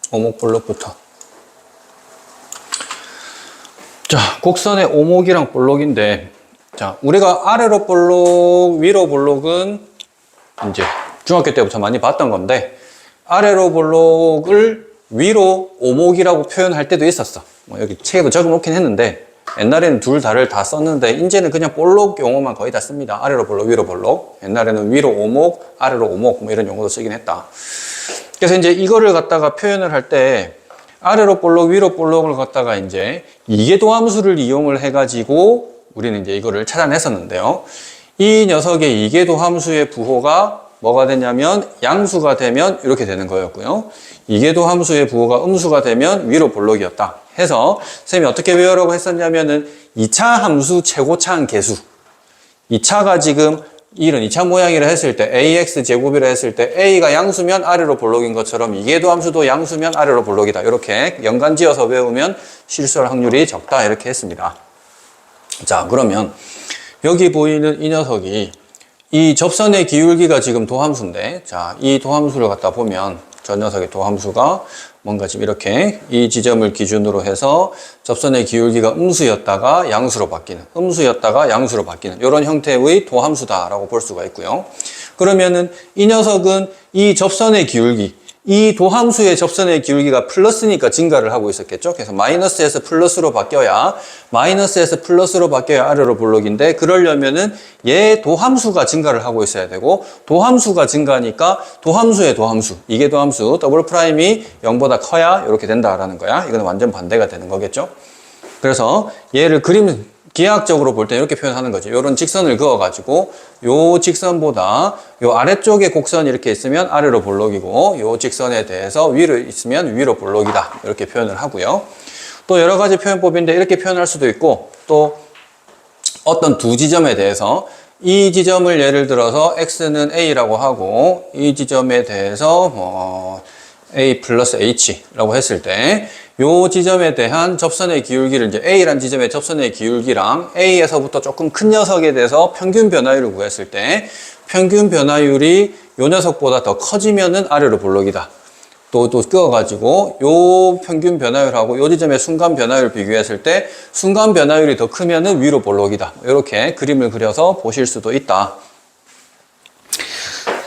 오목볼록부터. 자, 곡선의 오목이랑 볼록인데, 자, 우리가 아래로 볼록, 위로 볼록은 이제 중학교 때부터 많이 봤던 건데, 아래로 볼록을 위로 오목이라고 표현할 때도 있었어. 뭐 여기 책에도 적어 놓긴 했는데, 옛날에는 둘 다를 다 썼는데, 이제는 그냥 볼록 용어만 거의 다 씁니다. 아래로 볼록, 위로 볼록. 옛날에는 위로 오목, 아래로 오목, 뭐 이런 용어도 쓰긴 했다. 그래서 이제 이거를 갖다가 표현을 할 때, 아래로 볼록, 위로 볼록을 갖다가 이제 이계도 함수를 이용을 해가지고 우리는 이제 이거를 찾아냈었는데요. 이 녀석의 이계도 함수의 부호가 뭐가 되냐면 양수가 되면 이렇게 되는 거였고요. 이계도 함수의 부호가 음수가 되면 위로 볼록이었다. 해서 선생님이 어떻게 외우라고 했었냐면은 2차 함수 최고차항 계수. 2차가 지금 이런 2차 모양이라 했을 때 ax 제곱이라 했을 때 a가 양수면 아래로 볼록인 것처럼 이계도 함수도 양수면 아래로 볼록이다. 이렇게 연관지어서 외우면 실수할 확률이 적다. 이렇게 했습니다. 자, 그러면 여기 보이는 이 녀석이 이 접선의 기울기가 지금 도함수인데, 자, 이 도함수를 갖다 보면 저 녀석의 도함수가 뭔가 지금 이렇게 이 지점을 기준으로 해서 접선의 기울기가 음수였다가 양수로 바뀌는, 음수였다가 양수로 바뀌는 이런 형태의 도함수다라고 볼 수가 있고요. 그러면은 이 녀석은 이 접선의 기울기, 이 도함수의 접선의 기울기가 플러스니까 증가를 하고 있었겠죠. 그래서 마이너스에서 플러스로 바뀌어야, 마이너스에서 플러스로 바뀌어야 아래로 볼록인데, 그러려면은 얘 도함수가 증가를 하고 있어야 되고, 도함수가 증가하니까 도함수의 도함수, 이게 도함수 더블 프라임이 0보다 커야 이렇게 된다라는 거야. 이건 완전 반대가 되는 거겠죠. 그래서 얘를 기하학적으로 볼 때 이렇게 표현하는 거죠. 이런 직선을 그어가지고 요 직선보다 요 아래쪽에 곡선이 이렇게 있으면 아래로 볼록이고, 요 직선에 대해서 위로 있으면 위로 볼록이다. 이렇게 표현을 하고요. 또 여러 가지 표현법인데 이렇게 표현할 수도 있고, 또 어떤 두 지점에 대해서 이 지점을 예를 들어서 x는 a라고 하고, 이 지점에 대해서 뭐 a 플러스 h라고 했을 때, 요 지점에 대한 접선의 기울기를 이제 A란 지점의 접선의 기울기랑 A에서부터 조금 큰 녀석에 대해서 평균 변화율을 구했을 때, 평균 변화율이 요 녀석보다 더 커지면은 아래로 볼록이다. 또 끄어가지고 요 평균 변화율하고 요 지점의 순간 변화율을 비교했을 때 순간 변화율이 더 크면은 위로 볼록이다. 이렇게 그림을 그려서 보실 수도 있다.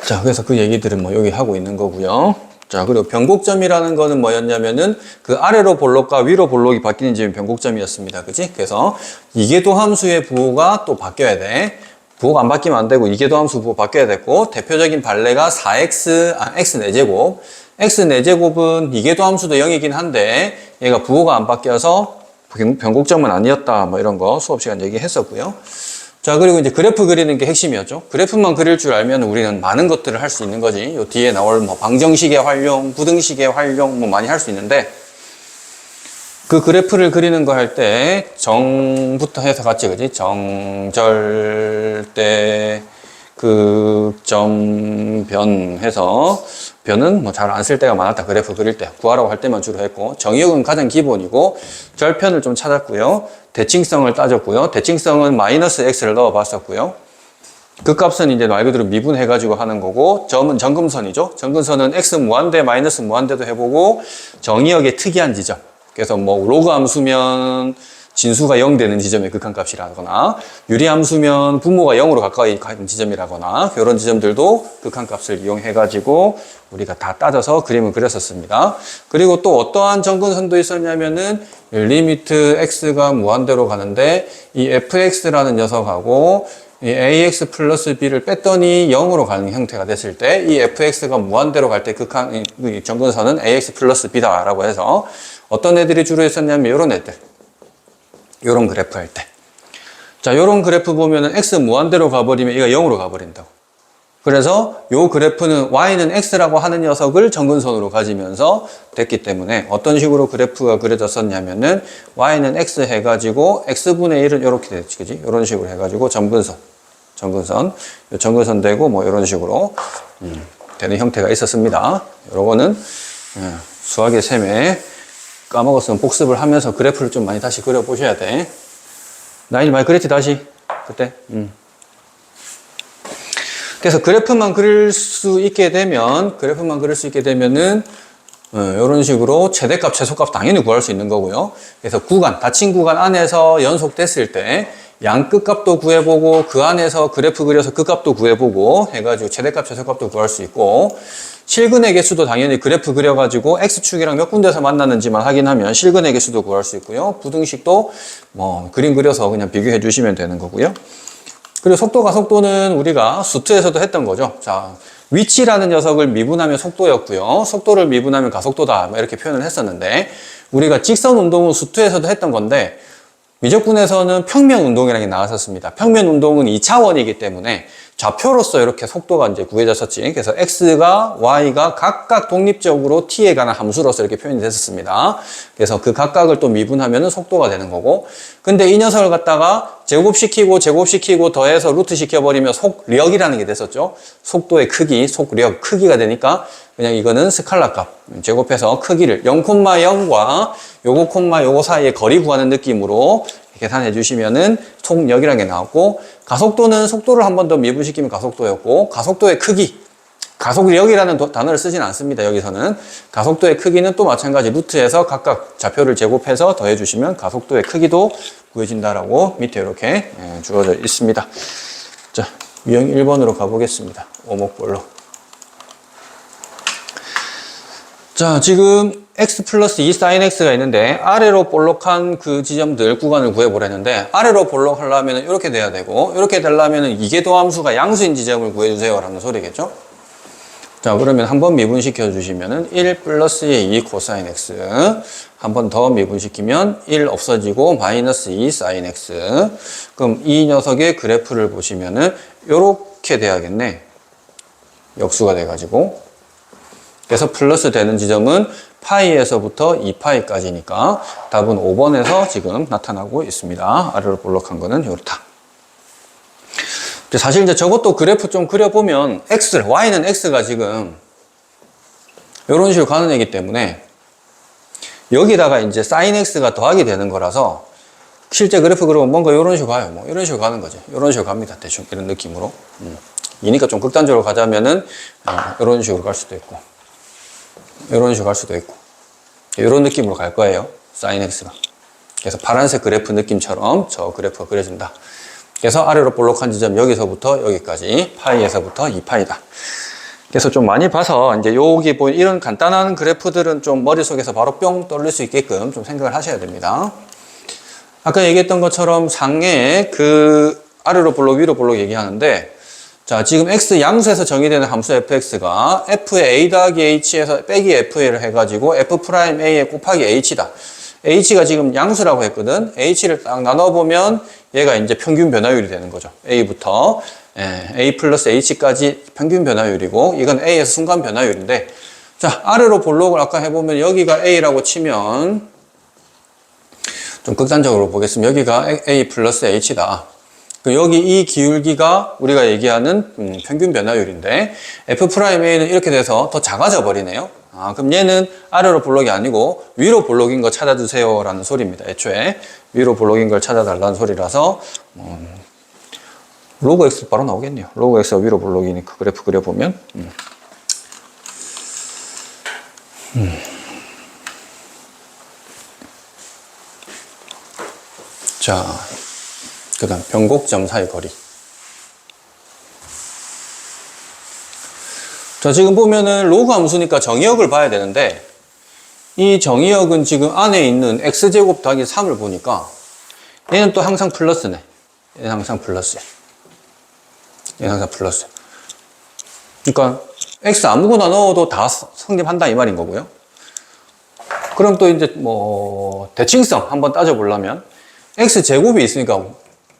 자, 그래서 그 얘기들은 뭐 여기 하고 있는 거고요. 자, 그리고 변곡점이라는 거는 뭐였냐면은 그 아래로 볼록과 위로 볼록이 바뀌는 점이 변곡점이었습니다. 그지? 그래서 이계도 함수의 부호가 또 바뀌어야 돼. 부호가 안 바뀌면 안 되고 이계도 함수 부호 바뀌어야 되고, 대표적인 발레가 4x, x 4제곱. x 4제곱은 이계도 함수도 0이긴 한데 얘가 부호가 안 바뀌어서 변곡점은 아니었다. 뭐 이런 거 수업 시간 얘기했었고요. 자, 그리고 이제 그래프 그리는 게 핵심이었죠. 그래프만 그릴 줄 알면 우리는 많은 것들을 할 수 있는 거지. 요 뒤에 나올 뭐 방정식의 활용, 부등식의 활용 뭐 많이 할 수 있는데, 그 그래프를 그리는 거 할 때 정부터 해서 같이, 그지? 정, 절, 때, 극점, 변 해서, 변은 뭐 잘 안 쓸 때가 많았다. 그래프 그릴 때. 구하라고 할 때만 주로 했고, 정의역은 가장 기본이고, 절편을 좀 찾았고요. 대칭성을 따졌고요. 대칭성은 마이너스 x를 넣어 봤었고요. 그 값은 이제 말 그대로 미분해가지고 하는 거고, 점은 정금선이죠. 정금선은 x 무한대, 마이너스 무한대도 해보고, 정의역의 특이한 지점. 그래서 뭐 로그 함수면 진수가 0 되는 지점의 극한값이라거나, 유리함수면 분모가 0으로 가까이 가는 지점이라거나, 이런 지점들도 극한값을 이용해가지고 우리가 다 따져서 그림을 그렸었습니다. 그리고 또 어떠한 정근선도 있었냐면은 리미트 x가 무한대로 가는데 이 fx라는 녀석하고 이 ax 플러스 b를 뺐더니 0으로 가는 형태가 됐을 때 이 fx가 무한대로 갈 때 극한 정근선은 ax 플러스 b다라고 해서 어떤 애들이 주로 있었냐면 이런 애들. 요런 그래프 할 때. 자, 요런 그래프 보면은 x 무한대로 가버리면 얘가 0으로 가버린다고. 그래서 요 그래프는 y는 x라고 하는 녀석을 정근선으로 가지면서 됐기 때문에 어떤 식으로 그래프가 그려졌었냐면은 y는 x 해가지고 x분의 1은 요렇게 됐지, 그지? 요런 식으로 해가지고 정근선, 요 정근선 되고 뭐 요런 식으로 되는 형태가 있었습니다. 요거는 수학의 셈에 까먹었으면 복습을 하면서 그래프를 좀 많이 다시 그려보셔야 돼. 나일 많이 그렸지, 다시? 그때? 그래서 그래프만 그릴 수 있게 되면은, 이런 식으로 최대값, 최소값 당연히 구할 수 있는 거고요. 그래서 구간, 닫힌 구간 안에서 연속됐을 때 양 끝값도 구해보고 그 안에서 그래프 그려서 끝값도 구해보고 해가지고 최대값, 최소값도 구할 수 있고 실근의 개수도 당연히 그래프 그려가지고 X축이랑 몇 군데서 만났는지만 확인하면 실근의 개수도 구할 수 있고요. 부등식도 뭐 그림 그려서 그냥 비교해 주시면 되는 거고요. 그리고 속도는 우리가 수트에서도 했던 거죠. 자, 위치라는 녀석을 미분하면 속도였고요. 속도를 미분하면 가속도다. 이렇게 표현을 했었는데 우리가 직선 운동은 수트에서도 했던 건데 미적분에서는 평면 운동이라는 게 나왔었습니다. 평면 운동은 2차원이기 때문에 좌표로서 이렇게 속도가 이제 구해졌었지. 그래서 x가 y가 각각 독립적으로 t에 관한 함수로서 이렇게 표현이 됐었습니다. 그래서 그 각각을 또 미분하면 속도가 되는 거고. 근데 이 녀석을 갖다가 제곱시키고 더해서 루트 시켜버리면 속력이라는 게 됐었죠. 속도의 크기, 속력, 크기가 되니까 그냥 이거는 스칼라 값 제곱해서 크기를 0,0과 요거 사이의 거리 구하는 느낌으로 계산해 주시면은 속력이라는 게 나왔고, 가속도는 속도를 한 번 더 미분시키면 가속도였고, 가속도의 크기, 가속력이라는 단어를 쓰진 않습니다. 여기서는 가속도의 크기는 또 마찬가지 루트에서 각각 좌표를 제곱해서 더해 주시면 가속도의 크기도 구해진다라고 밑에 이렇게 주어져 있습니다. 자, 유형 1번으로 가보겠습니다. 오목볼로. 자, 지금 x 플러스 2 sin x가 있는데 아래로 볼록한 그 지점들 구간을 구해보려는데 아래로 볼록하려면 이렇게 돼야 되고 이렇게 되려면 이계도함수가 양수인 지점을 구해주세요 라는 소리겠죠. 자, 그러면 한번 미분시켜 주시면은 1 플러스 2 코사인 x, 한 번 더 미분시키면 1 없어지고 마이너스 2 사인 x. 그럼 이 녀석의 그래프를 보시면은 요렇게 돼야겠네. 역수가 돼가지고. 그래서 플러스 되는 지점은 파이에서부터 2파이까지니까 답은 5번에서 지금 나타나고 있습니다. 아래로 볼록한 거는 이렇다. 사실 이제 저것도 그래프 좀 그려보면 y는 x가 지금 이런 식으로 가는 애기 때문에 여기다가 이제 sin x가 더하게 되는 거라서 실제 그래프 그려보면 뭔가 이런 식으로 가요. 뭐 이런 식으로 가는 거지. 이런 식으로 갑니다. 대충 이런 느낌으로. 이니까 좀 극단적으로 가자면은 이런 식으로 갈 수도 있고 이런 식으로 갈 수도 있고 이런 느낌으로 갈 거예요. sin x가. 그래서 파란색 그래프 느낌처럼 저 그래프가 그려진다. 그래서 아래로 볼록한 지점 여기서부터 여기까지 파이에서부터 2파이다. 그래서 좀 많이 봐서 이제 여기 보인 이런 간단한 그래프들은 좀 머릿속에서 바로 뿅 떠올릴 수 있게끔 좀 생각을 하셔야 됩니다. 아까 얘기했던 것처럼 상에 그 아래로 볼록 위로 볼록 얘기하는데 자, 지금 x 양수에서 정의되는 함수 fx가 f의 a 더하기 h에서 빼기 fa를 해가지고 f 프라임 a에 곱하기 h다. h가 지금 양수라고 했거든. h를 딱 나눠보면 얘가 이제 평균 변화율이 되는 거죠. a부터 a 플러스 h까지 평균 변화율이고 이건 a에서 순간 변화율인데 자, 아래로 볼록을 아까 해보면 여기가 a라고 치면 좀 극단적으로 보겠습니다. 여기가 a 플러스 h다. 여기 이 기울기가 우리가 얘기하는 평균 변화율인데 f'A는 이렇게 돼서 더 작아져 버리네요. 그럼 얘는 아래로 볼록이 아니고 위로 볼록인 거 찾아주세요 라는 소리입니다. 애초에 위로 볼록인 걸 찾아달라는 소리라서 로그 x 바로 나오겠네요. 로그 x가 위로 볼록이니까 그래프 그려보면 자, 그 다음 변곡점 사이 거리. 자, 지금 보면은 로그 함수니까 정의역을 봐야 되는데 이 정의역은 지금 안에 있는 x제곱 더하기 3을 보니까 얘는 또 항상 플러스네. 얘는 항상 플러스야. 얘는 항상 플러스. 그러니까 x 아무거나 넣어도 다 성립한다 이 말인 거고요. 그럼 또 이제 뭐 대칭성 한번 따져보려면 x제곱이 있으니까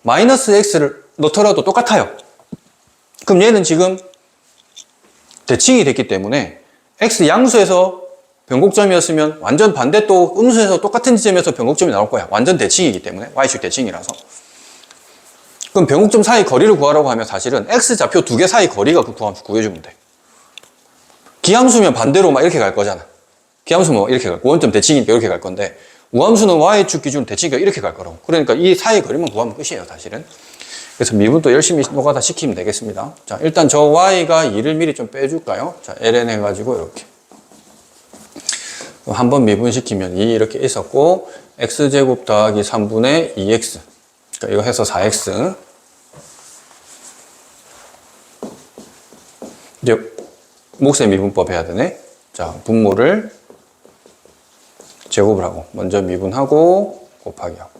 마이너스 x를 넣더라도 똑같아요. 그럼 얘는 지금 대칭이 됐기 때문에 x 양수에서 변곡점이었으면 완전 반대 또 음수에서 똑같은 지점에서 변곡점이 나올 거야. 완전 대칭이기 때문에 y축 대칭이라서. 그럼 변곡점 사이 거리를 구하라고 하면 사실은 x 좌표 두 개 사이 거리가 그 구해주면 돼. 기함수면 반대로 막 이렇게 갈 거잖아. 기함수면 뭐 이렇게 갈 거고 원점 대칭이니까 이렇게 갈 건데 우함수는 y축 기준 대칭이니까 이렇게 갈 거라고. 그러니까 이 사이 거리만 구하면 끝이에요 사실은. 그래서 미분도 열심히 노가다 시키면 되겠습니다. 자, 일단 저 y가 2를 미리 좀 빼줄까요? 자, ln 해가지고 이렇게. 그럼 한번 미분시키면 2 이렇게 있었고 x제곱 더하기 3분의 2x 그러니까 이거 해서 4x 이제 몫의 미분법 해야 되네. 자, 분모를 제곱을 하고 먼저 미분하고 곱하기 하고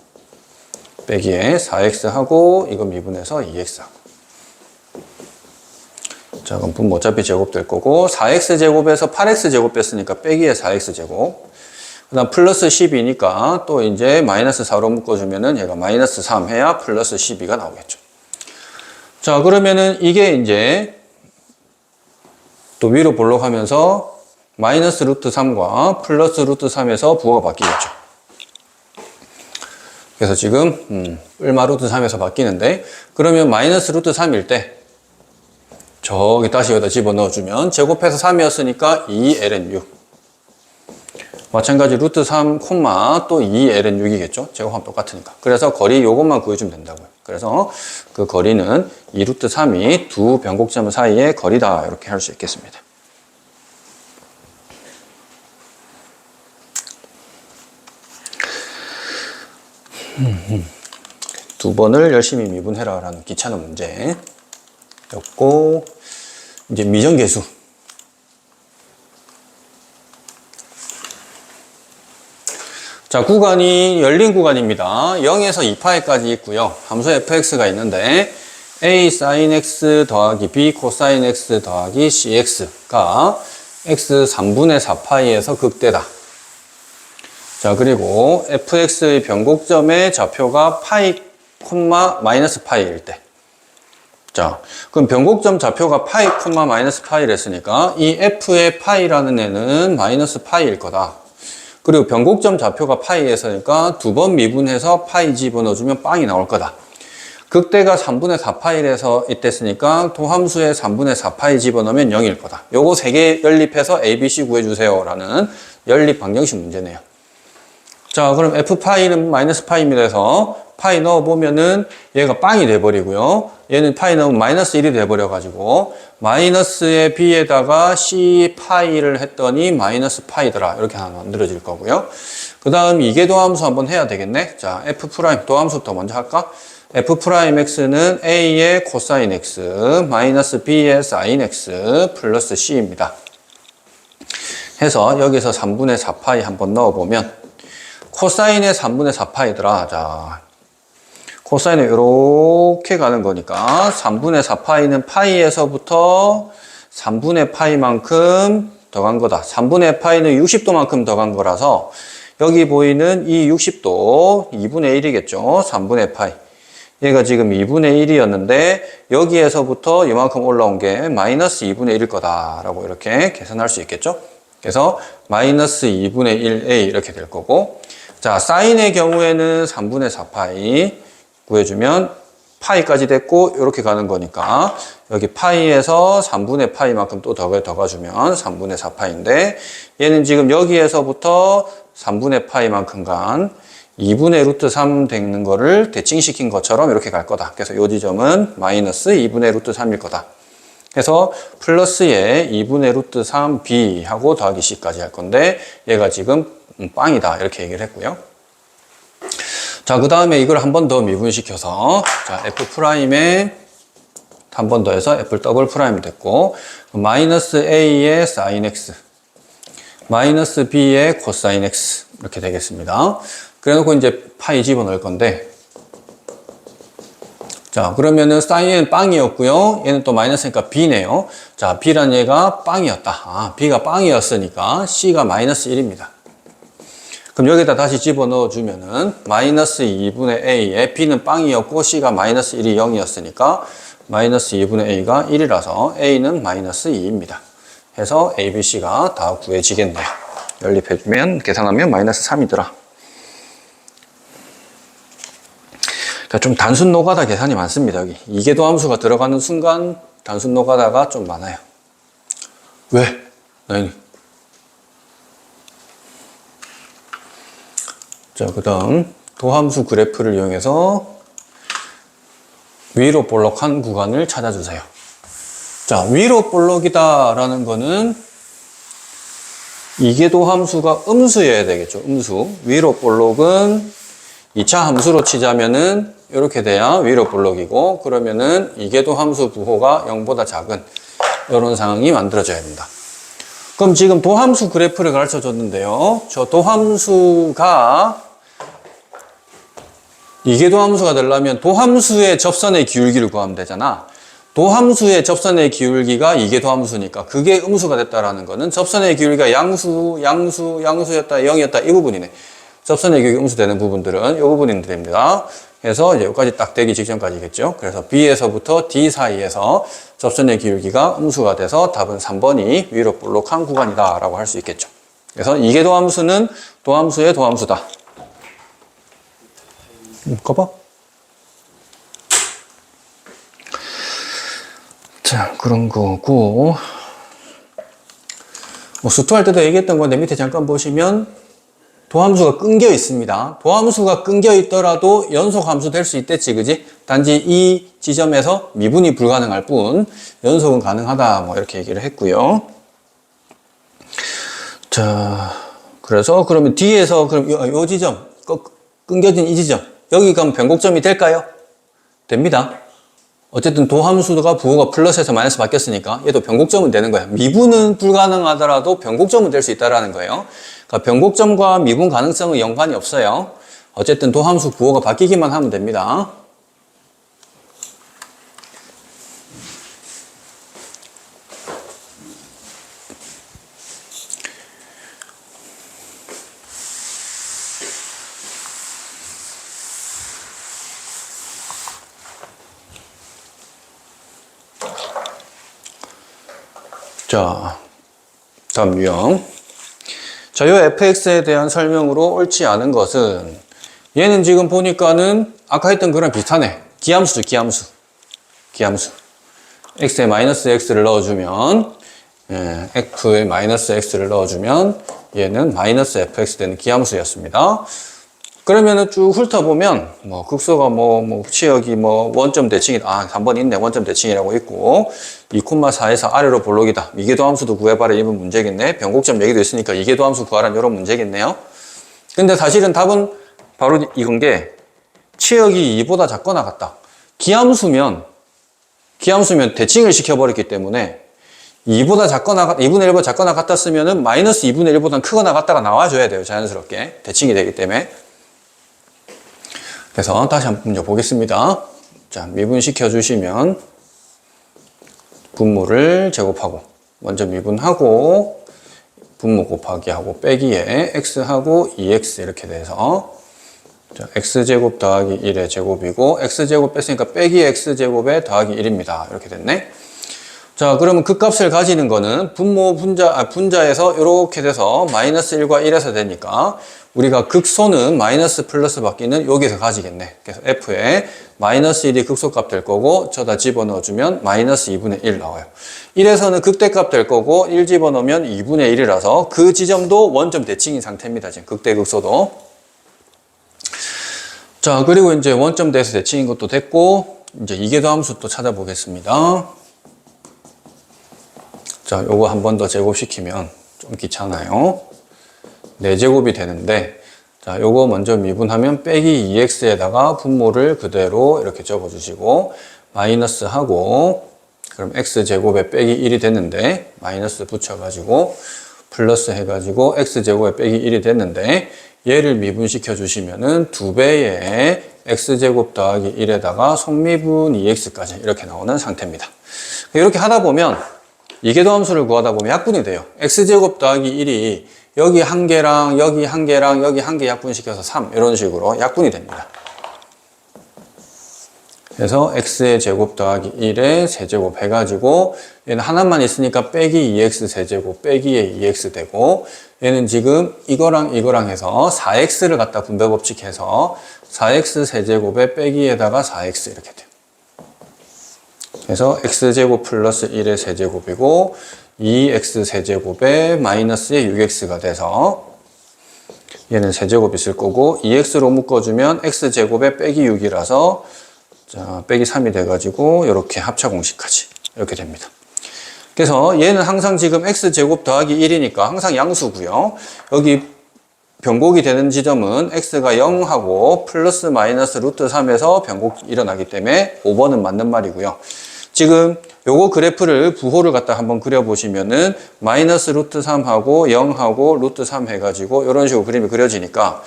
빼기에 4x 하고 이거 미분해서 2x 하고 자, 그럼 분모 어차피 제곱될 거고 4x 제곱에서 8x 제곱 뺐으니까 빼기에 4x 제곱 그 다음 플러스 12니까 또 이제 마이너스 4로 묶어주면은 얘가 마이너스 3 해야 플러스 12가 나오겠죠. 자, 그러면은 이게 이제 또 위로 볼록하면서 마이너스 루트 3과 플러스 루트 3에서 부호가 바뀌겠죠. 그래서 지금 얼마 루트 3에서 바뀌는데 그러면 마이너스 루트 3일 때 저기 다시 여기다 집어넣어주면 제곱해서 3이었으니까 2ln6 마찬가지 루트 3, 또 2ln6이겠죠. 제곱하면 똑같으니까. 그래서 거리 요것만 구해주면 된다고요. 그래서 그 거리는 2루트 3이 두 변곡점 사이의 거리다 이렇게 할 수 있겠습니다. 두 번을 열심히 미분해라 라는 귀찮은 문제였고 이제 미정계수 자, 구간이 열린 구간입니다. 0에서 2파이까지 있고요. 함수 fx가 있는데 a sin x 더하기 b 코사인 x 더하기 cx가 x 3분의 4파이에서 극대다. 자, 그리고 fx의 변곡점의 좌표가 파이, 마이너스 파이일 때. 자, 그럼 변곡점 좌표가 파이, 마이너스 파이랬으니까 이 f의 파이라는 애는 마이너스 파이일 거다. 그리고 변곡점 좌표가 파이에서니까 두 번 미분해서 파이 집어넣어주면 빵이 나올 거다. 극대가 3분의 4파이에서 이때쓰니까 도함수에 3분의 4파이 집어넣으면 0일 거다. 요거 3개 연립해서 ABC 구해주세요 라는 연립 방정식 문제네요. 자, 그럼 f파이는 마이너스 파이입니다 해서 파이 넣어보면은 얘가 빵이 돼버리고요. 얘는 파이 넣으면 마이너스 1이 돼버려가지고 마이너스의 b에다가 c 파이를 했더니 마이너스 파이더라. 이렇게 하나 만들어질 거고요. 그 다음 이계도함수 한번 해야 되겠네. 자, f 프라임 도함수부터 먼저 할까? f 프라임 x는 a의 코사인 x 마이너스 b의 사인 x 플러스 c입니다. 해서 여기서 3분의 4파이 한번 넣어보면 코사인의 3분의 4파이더라. 자, 코사인은 이렇게 가는 거니까 3분의 4파이는 파이에서부터 3분의 파이만큼 더 간 거다. 3분의 파이는 60도만큼 더 간 거라서 여기 보이는 이 60도 2분의 1이겠죠. 3분의 파이. 얘가 지금 2분의 1이었는데 여기에서부터 이만큼 올라온 게 마이너스 2분의 1일 거다라고 이렇게 계산할 수 있겠죠. 그래서 마이너스 2분의 1a 이렇게 될 거고 자, 사인의 경우에는 3분의 4파이 구해주면 파이까지 됐고 이렇게 가는 거니까 여기 파이에서 3분의 파이만큼 또 더 가주면 3분의 4파인데 얘는 지금 여기에서부터 3분의 파이만큼 간 2분의 루트 3 되는 거를 대칭시킨 것처럼 이렇게 갈 거다. 그래서 이 지점은 마이너스 2분의 루트 3일 거다. 그래서 플러스에 2분의 루트 3b 하고 더하기 c까지 할 건데 얘가 지금 빵이다 이렇게 얘기를 했고요. 자, 그 다음에 이걸 한 번 더 미분시켜서 자, f 프라임에 한 번 더 해서 f 더블 프라임 됐고 마이너스 a의 사인 x 마이너스 b의 코사인 x 이렇게 되겠습니다. 그래 놓고 이제 파이 집어넣을 건데 자, 그러면은 사인은 빵이었고요. 얘는 또 마이너스니까 b네요. 자, b란 얘가 빵이었다. 아, b가 빵이었으니까 c가 마이너스 1입니다. 그럼 여기다 다시 집어넣어 주면은 마이너스 2분의 a에 b는 빵이었고 c가 마이너스 1이 0이었으니까 마이너스 2분의 a가 1이라서 a는 마이너스 2입니다. 해서 a, b, c가 다 구해지겠네요. 연립해주면 계산하면 마이너스 3이더라. 그러니까 좀 단순 노가다 계산이 많습니다. 여기 이계도 함수가 들어가는 순간 단순 노가다가 좀 많아요. 왜? 자, 그 다음 도함수 그래프를 이용해서 위로 볼록한 구간을 찾아주세요. 자, 위로 볼록이다 라는 거는 이계도 함수가 음수여야 되겠죠. 음수. 위로 볼록은 2차 함수로 치자면은 이렇게 돼야 위로 볼록이고, 그러면은 이계도 함수 부호가 0보다 작은 이런 상황이 만들어져야 된다. 그럼 지금 도함수 그래프를 가르쳐 줬는데요. 저 도함수가 이계도 함수가 되려면 도함수의 접선의 기울기를 구하면 되잖아. 도함수의 접선의 기울기가 이계도 함수니까 그게 음수가 됐다라는 거는 접선의 기울기가 양수였다, 0이었다 이 부분이네. 접선의 기울기 음수되는 부분들은 이 부분이 됩니다. 그래서 이제 여기까지 딱 되기 직전까지겠죠. 그래서 B에서부터 D 사이에서 접선의 기울기가 음수가 돼서 답은 3번이 위로 볼록한 구간이다 라고 할 수 있겠죠. 그래서 이계도 함수는 도함수의 도함수다. 꺼봐. 자, 그런 거고. 수투할 때도 얘기했던 건데 밑에 잠깐 보시면 도함수가 끊겨 있습니다. 도함수가 끊겨 있더라도 연속 함수 될 수 있댔지, 그지? 단지 이 지점에서 미분이 불가능할 뿐 연속은 가능하다, 뭐 이렇게 얘기를 했고요. 자, 그래서 그러면 뒤에서 그럼 요 지점, 끊겨진 이 지점, 여기 가면 변곡점이 될까요? 됩니다. 어쨌든 도함수가 부호가 플러스에서 마이너스 바뀌었으니까 얘도 변곡점은 되는 거야. 미분은 불가능하더라도 변곡점은 될 수 있다는 거예요. 그러니까 변곡점과 미분 가능성은 연관이 없어요. 어쨌든 도함수 부호가 바뀌기만 하면 됩니다. 자, 다음 유형. 자, 요 fx에 대한 설명으로 옳지 않은 것은 얘는 지금 보니까는 아까 했던 거랑 비슷하네. 기함수죠, 기함수. 기함수. x에 마이너스 x를 넣어주면, f에 마이너스 x를 넣어주면 얘는 마이너스 fx 되는 기함수였습니다. 그러면은 쭉 훑어보면, 극소가 치역이 원점 대칭이다. 3번 있네. 원점 대칭이라고 있고, 2,4에서 아래로 볼록이다. 이계도 함수도 구해봐라. 이번 문제겠네. 변곡점 얘기도 있으니까 이계도 함수 구하라는 이런 문제겠네요. 근데 사실은 답은 바로 이건 게, 치역이 2보다 작거나 같다. 기함수면 대칭을 시켜버렸기 때문에, 2분의 1보다 작거나 같았으면은 마이너스 2분의 1보다 크거나 같다가 나와줘야 돼요. 자연스럽게. 대칭이 되기 때문에. 그래서 다시 한번 문제 보겠습니다. 자, 미분시켜 주시면 분모를 제곱하고 먼저 미분하고 분모 곱하기 하고 빼기에 x하고 2x 이렇게 돼서 자, x제곱 더하기 1의 제곱이고 x제곱 뺐으니까 빼기 x제곱에 더하기 1입니다. 이렇게 됐네. 자, 그러면 그 값을 가지는 거는 분자에서 이렇게 돼서 마이너스 1과 1에서 되니까 우리가 극소는 마이너스 플러스 바뀌는 여기서 가지겠네. 그래서 f에 마이너스 1이 극소값 될 거고 저다 집어넣어주면 마이너스 2분의 1 나와요. 1에서는 극대값 될 거고 1 집어넣으면 2분의 1이라서 그 지점도 원점 대칭인 상태입니다. 지금 극대 극소도. 자, 그리고 이제 원점 대에서 대칭인 것도 됐고 이제 이계도 함수 또 찾아보겠습니다. 자, 요거 한 번 더 제곱시키면 좀 귀찮아요. 4제곱이 되는데, 자, 요거 먼저 미분하면 빼기 2x에다가 분모를 그대로 이렇게 적어주시고, 마이너스 하고, 그럼 x제곱에 빼기 1이 됐는데, 마이너스 붙여가지고, 플러스 해가지고, x제곱에 빼기 1이 됐는데, 얘를 미분시켜 주시면은 2배의 x제곱 더하기 1에다가 속미분 2x까지 이렇게 나오는 상태입니다. 이렇게 하다 보면, 이계도 함수를 구하다 보면 약분이 돼요. x제곱 더하기 1이 여기 한 개랑 여기 한 개랑 여기 한 개 약분시켜서 3 이런 식으로 약분이 됩니다. 그래서 x의 제곱 더하기 1의 세제곱 해가지고 얘는 하나만 있으니까 빼기 2x 세제곱 빼기의 2x 되고 얘는 지금 이거랑 이거랑 해서 4x를 갖다 분배법칙해서 4x 세제곱에 빼기에다가 4x 이렇게 돼요. 그래서 x제곱 플러스 1의 세제곱이고 2x 세제곱에 마이너스의 6x가 돼서 얘는 세제곱 있을 거고 2x로 묶어주면 x제곱에 빼기 6이라서 자, 빼기 3이 돼가지고 이렇게 합차 공식까지 이렇게 됩니다. 그래서 얘는 항상 지금 x제곱 더하기 1이니까 항상 양수고요. 여기 변곡이 되는 지점은 x가 0하고 플러스 마이너스 루트 3에서 변곡 일어나기 때문에 5번은 맞는 말이고요. 지금 요거 그래프를 부호를 갖다 한번 그려보시면은 마이너스 루트 3하고 0하고 루트 3 해가지고 이런 식으로 그림이 그려지니까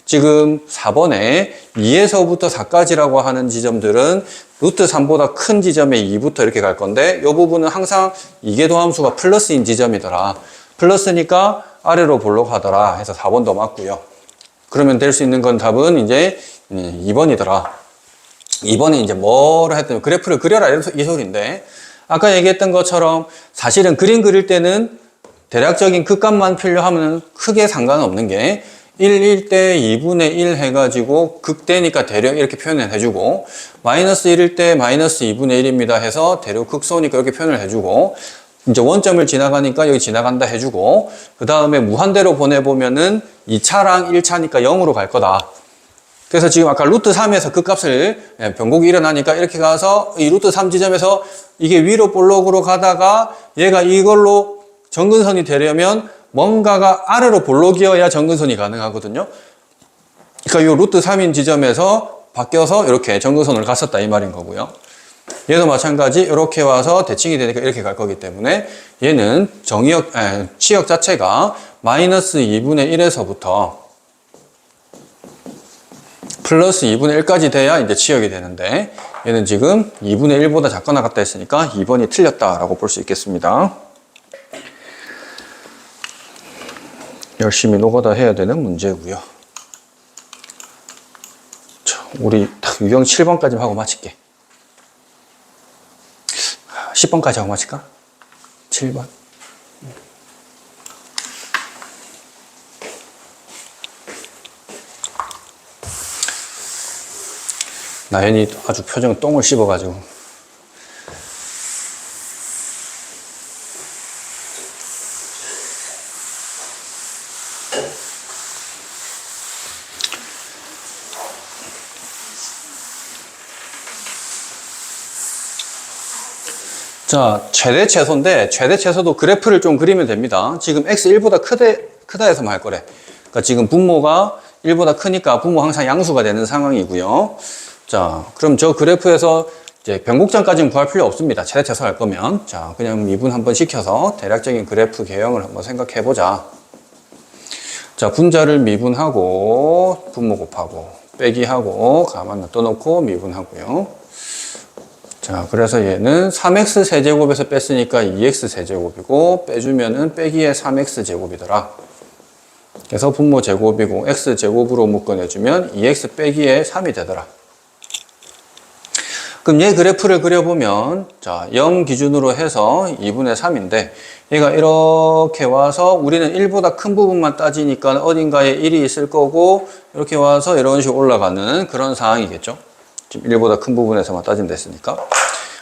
지금 4번에 2에서부터 4까지라고 하는 지점들은 루트 3보다 큰 지점에 2부터 이렇게 갈 건데 이 부분은 항상 이계도함수가 플러스인 지점이더라. 플러스니까 아래로 볼록 하더라 해서 4번도 맞고요. 그러면 될 수 있는 건 답은 이제 2번이더라. 2번에 이제 뭐를 했더니 그래프를 그려라 이 소리인데 아까 얘기했던 것처럼 사실은 그림 그릴 때는 대략적인 극값만 필요하면 크게 상관은 없는 게 1일 때 2분의 1 해가지고 극대니까 대략 이렇게 표현을 해주고 마이너스 1일 때 마이너스 2분의 1입니다 해서 대략 극소니까 이렇게 표현을 해주고 이제 원점을 지나가니까 여기 지나간다 해주고 그 다음에 무한대로 보내보면은 2차랑 1차니까 0으로 갈 거다. 그래서 지금 아까 루트 3에서 그 값을 변곡이 일어나니까 이렇게 가서 이 루트 3 지점에서 이게 위로 볼록으로 가다가 얘가 이걸로 정근선이 되려면 뭔가가 아래로 볼록이어야 정근선이 가능하거든요. 그러니까 이 루트 3인 지점에서 바뀌어서 이렇게 정근선을 갔었다 이 말인 거고요. 얘도 마찬가지 이렇게 와서 대칭이 되니까 이렇게 갈 거기 때문에 얘는 치역 자체가 마이너스 2분의 1에서부터 플러스 2분의 1까지 돼야 이제 치역이 되는데 얘는 지금 2분의 1보다 작거나 같다 했으니까 2번이 틀렸다라고 볼 수 있겠습니다. 열심히 노가다 해야 되는 문제고요. 자, 우리 유형 7번까지 하고 마칠게. 10번까지 하고 마칠까? 7번. 나연이 아주 표정 똥을 씹어가지고. 자, 최대 최소인데 최대 최소도 그래프를 좀 그리면 됩니다. 지금 x 1보다 크다 해서만 할 거래. 그러니까 지금 분모가 1보다 크니까 분모 항상 양수가 되는 상황이고요. 자, 그럼 저 그래프에서 이제 변곡점까지는 구할 필요 없습니다. 최대 최소 할 거면. 자, 그냥 미분 한번 시켜서 대략적인 그래프 개형을 한번 생각해 보자. 자, 분자를 미분하고 분모 곱하고 빼기하고 가만 놔둬놓고 미분하고요. 자, 그래서 얘는 3x 세제곱에서 뺐으니까 2x 세제곱이고 빼주면은 빼기에 3x 제곱이더라. 그래서 분모 제곱이고 x 제곱으로 묶어내주면 2x 빼기에 3이 되더라. 그럼 얘 그래프를 그려보면 자, 0 기준으로 해서 2분의 3인데 얘가 이렇게 와서 우리는 1보다 큰 부분만 따지니까 어딘가에 1이 있을 거고 이렇게 와서 이런 식으로 올라가는 그런 상황이겠죠. 지금 1보다 큰 부분에서만 따진다 했으니까.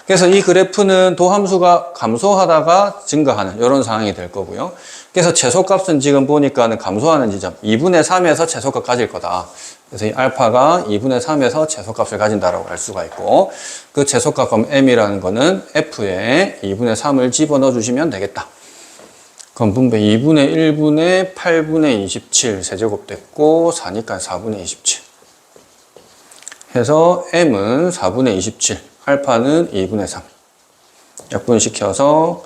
그래서 이 그래프는 도함수가 감소하다가 증가하는 이런 상황이 될 거고요. 그래서 최소값은 지금 보니까는 감소하는 지점 2분의 3에서 최소값 가질 거다. 그래서 이 알파가 2분의 3에서 최소값을 가진다라고 알 수가 있고 그 최소값 그럼 m이라는 거는 f에 2분의 3을 집어넣어 주시면 되겠다. 그럼 분배 2분의 1분의 8분의 27 세제곱 됐고 4니까 4분의 27 해서 m은 4분의 27 알파는 2분의 3 약분시켜서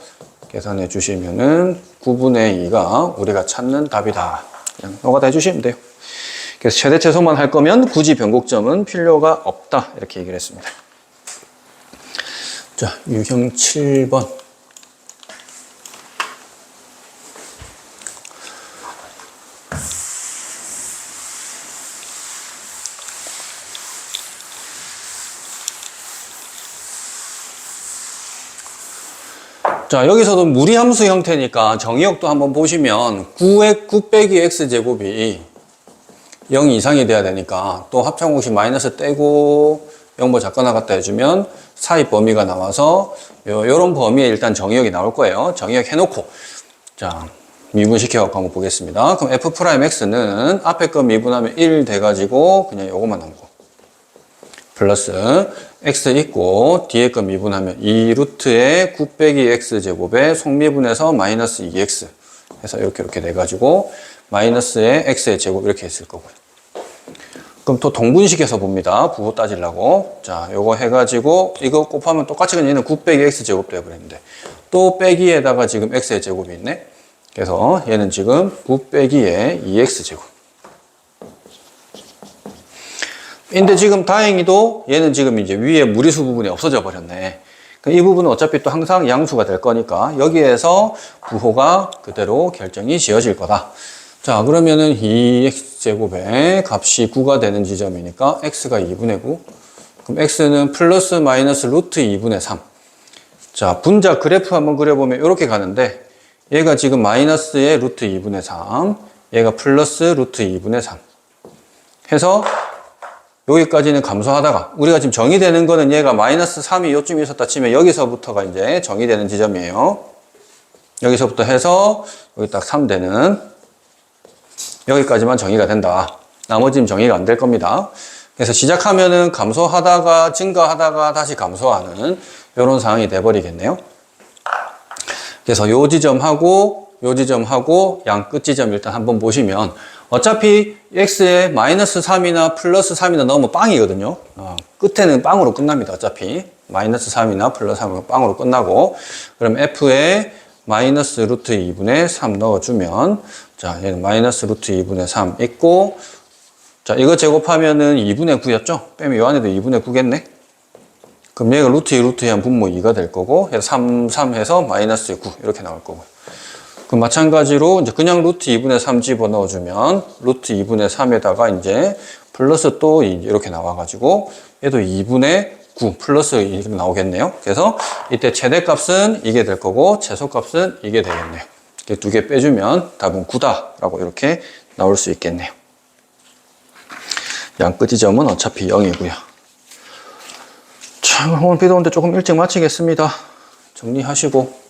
계산해 주시면은 9분의 2가 우리가 찾는 답이다. 그냥 노가다 해주시면 돼요. 그래서 최대 최소만 할 거면 굳이 변곡점은 필요가 없다. 이렇게 얘기를 했습니다. 자, 유형 7번. 자, 여기서도 무리함수 형태니까 정의역도 한번 보시면 9 빼기 x제곱이 0 이상이 돼야 되니까 또 합창공식 마이너스 떼고 0보 작거나 같다 해주면 사이 범위가 나와서 요런 범위에 일단 정의역이 나올 거예요. 정의역 해놓고 자, 미분시켜갖고 한번 보겠습니다. 그럼 f'x는 앞에 거 미분하면 1 돼가지고 그냥 요것만 남고 플러스 x 있고 뒤에 거 미분하면 2 루트의 9 빼기 x 제곱에 속미분해서 마이너스 2x 해서 이렇게 돼가지고 마이너스의 x의 제곱 이렇게 했을 거고요. 그럼 또 동분식에서 봅니다. 부호 따지려고. 자, 요거 해가지고 이거 곱하면 똑같이 그냥 얘는 9 빼기 x 제곱 되어버렸는데 또 빼기에다가 지금 x의 제곱이 있네. 그래서 얘는 지금 9 빼기에 2x 제곱. 근데 지금 다행히도 얘는 지금 이제 위에 무리수 부분이 없어져 버렸네. 이 부분은 어차피 또 항상 양수가 될 거니까 여기에서 부호가 그대로 결정이 지어질 거다. 자, 그러면은 2x제곱의 값이 9가 되는 지점이니까 x가 2분의 9. 그럼 x는 플러스 마이너스 루트 2분의 3. 자, 분자 그래프 한번 그려보면 이렇게 가는데 얘가 지금 마이너스의 루트 2분의 3, 얘가 플러스 루트 2분의 3 해서 여기까지는 감소하다가 우리가 지금 정의되는 거는 얘가 마이너스 3이 요쯤 있었다 치면 여기서부터가 이제 정의되는 지점이에요. 여기서부터 해서 여기 딱 3 되는 여기까지만 정의가 된다. 나머지는 정의가 안 될 겁니다. 그래서 시작하면은 감소하다가 증가하다가 다시 감소하는 이런 상황이 돼버리겠네요. 그래서 요 지점하고 요 지점하고 양 끝 지점 일단 한번 보시면 어차피 x에 마이너스 3이나 플러스 3이나 넣으면 빵이거든요. 끝에는 빵으로 끝납니다. 어차피 마이너스 3이나 플러스 3이나 빵으로 끝나고 그럼 f에 마이너스 루트 2분의 3 넣어주면 자 얘는 마이너스 루트 2분의 3 있고 자 이거 제곱하면은 2분의 9였죠? 빼면 요 안에도 2분의 9겠네? 그럼 얘가 루트 2 루트 2 한 분모 2가 될 거고 해서 3 해서 마이너스 9 이렇게 나올 거고 그럼 마찬가지로 이제 그냥 루트 2분의 3 집어 넣어주면 루트 2분의 3에다가 이제 플러스 또 이렇게 나와가지고 얘도 2분의 9 플러스 이렇게 나오겠네요. 그래서 이때 최대값은 이게 될 거고 최소값은 이게 되겠네요. 이렇게 두 개 빼주면 답은 9다 라고 이렇게 나올 수 있겠네요. 양끝 지점은 어차피 0이고요. 자, 오늘 비도 오는데 조금 일찍 마치겠습니다. 정리하시고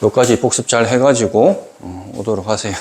여기까지 복습 잘 해가지고 오도록 하세요.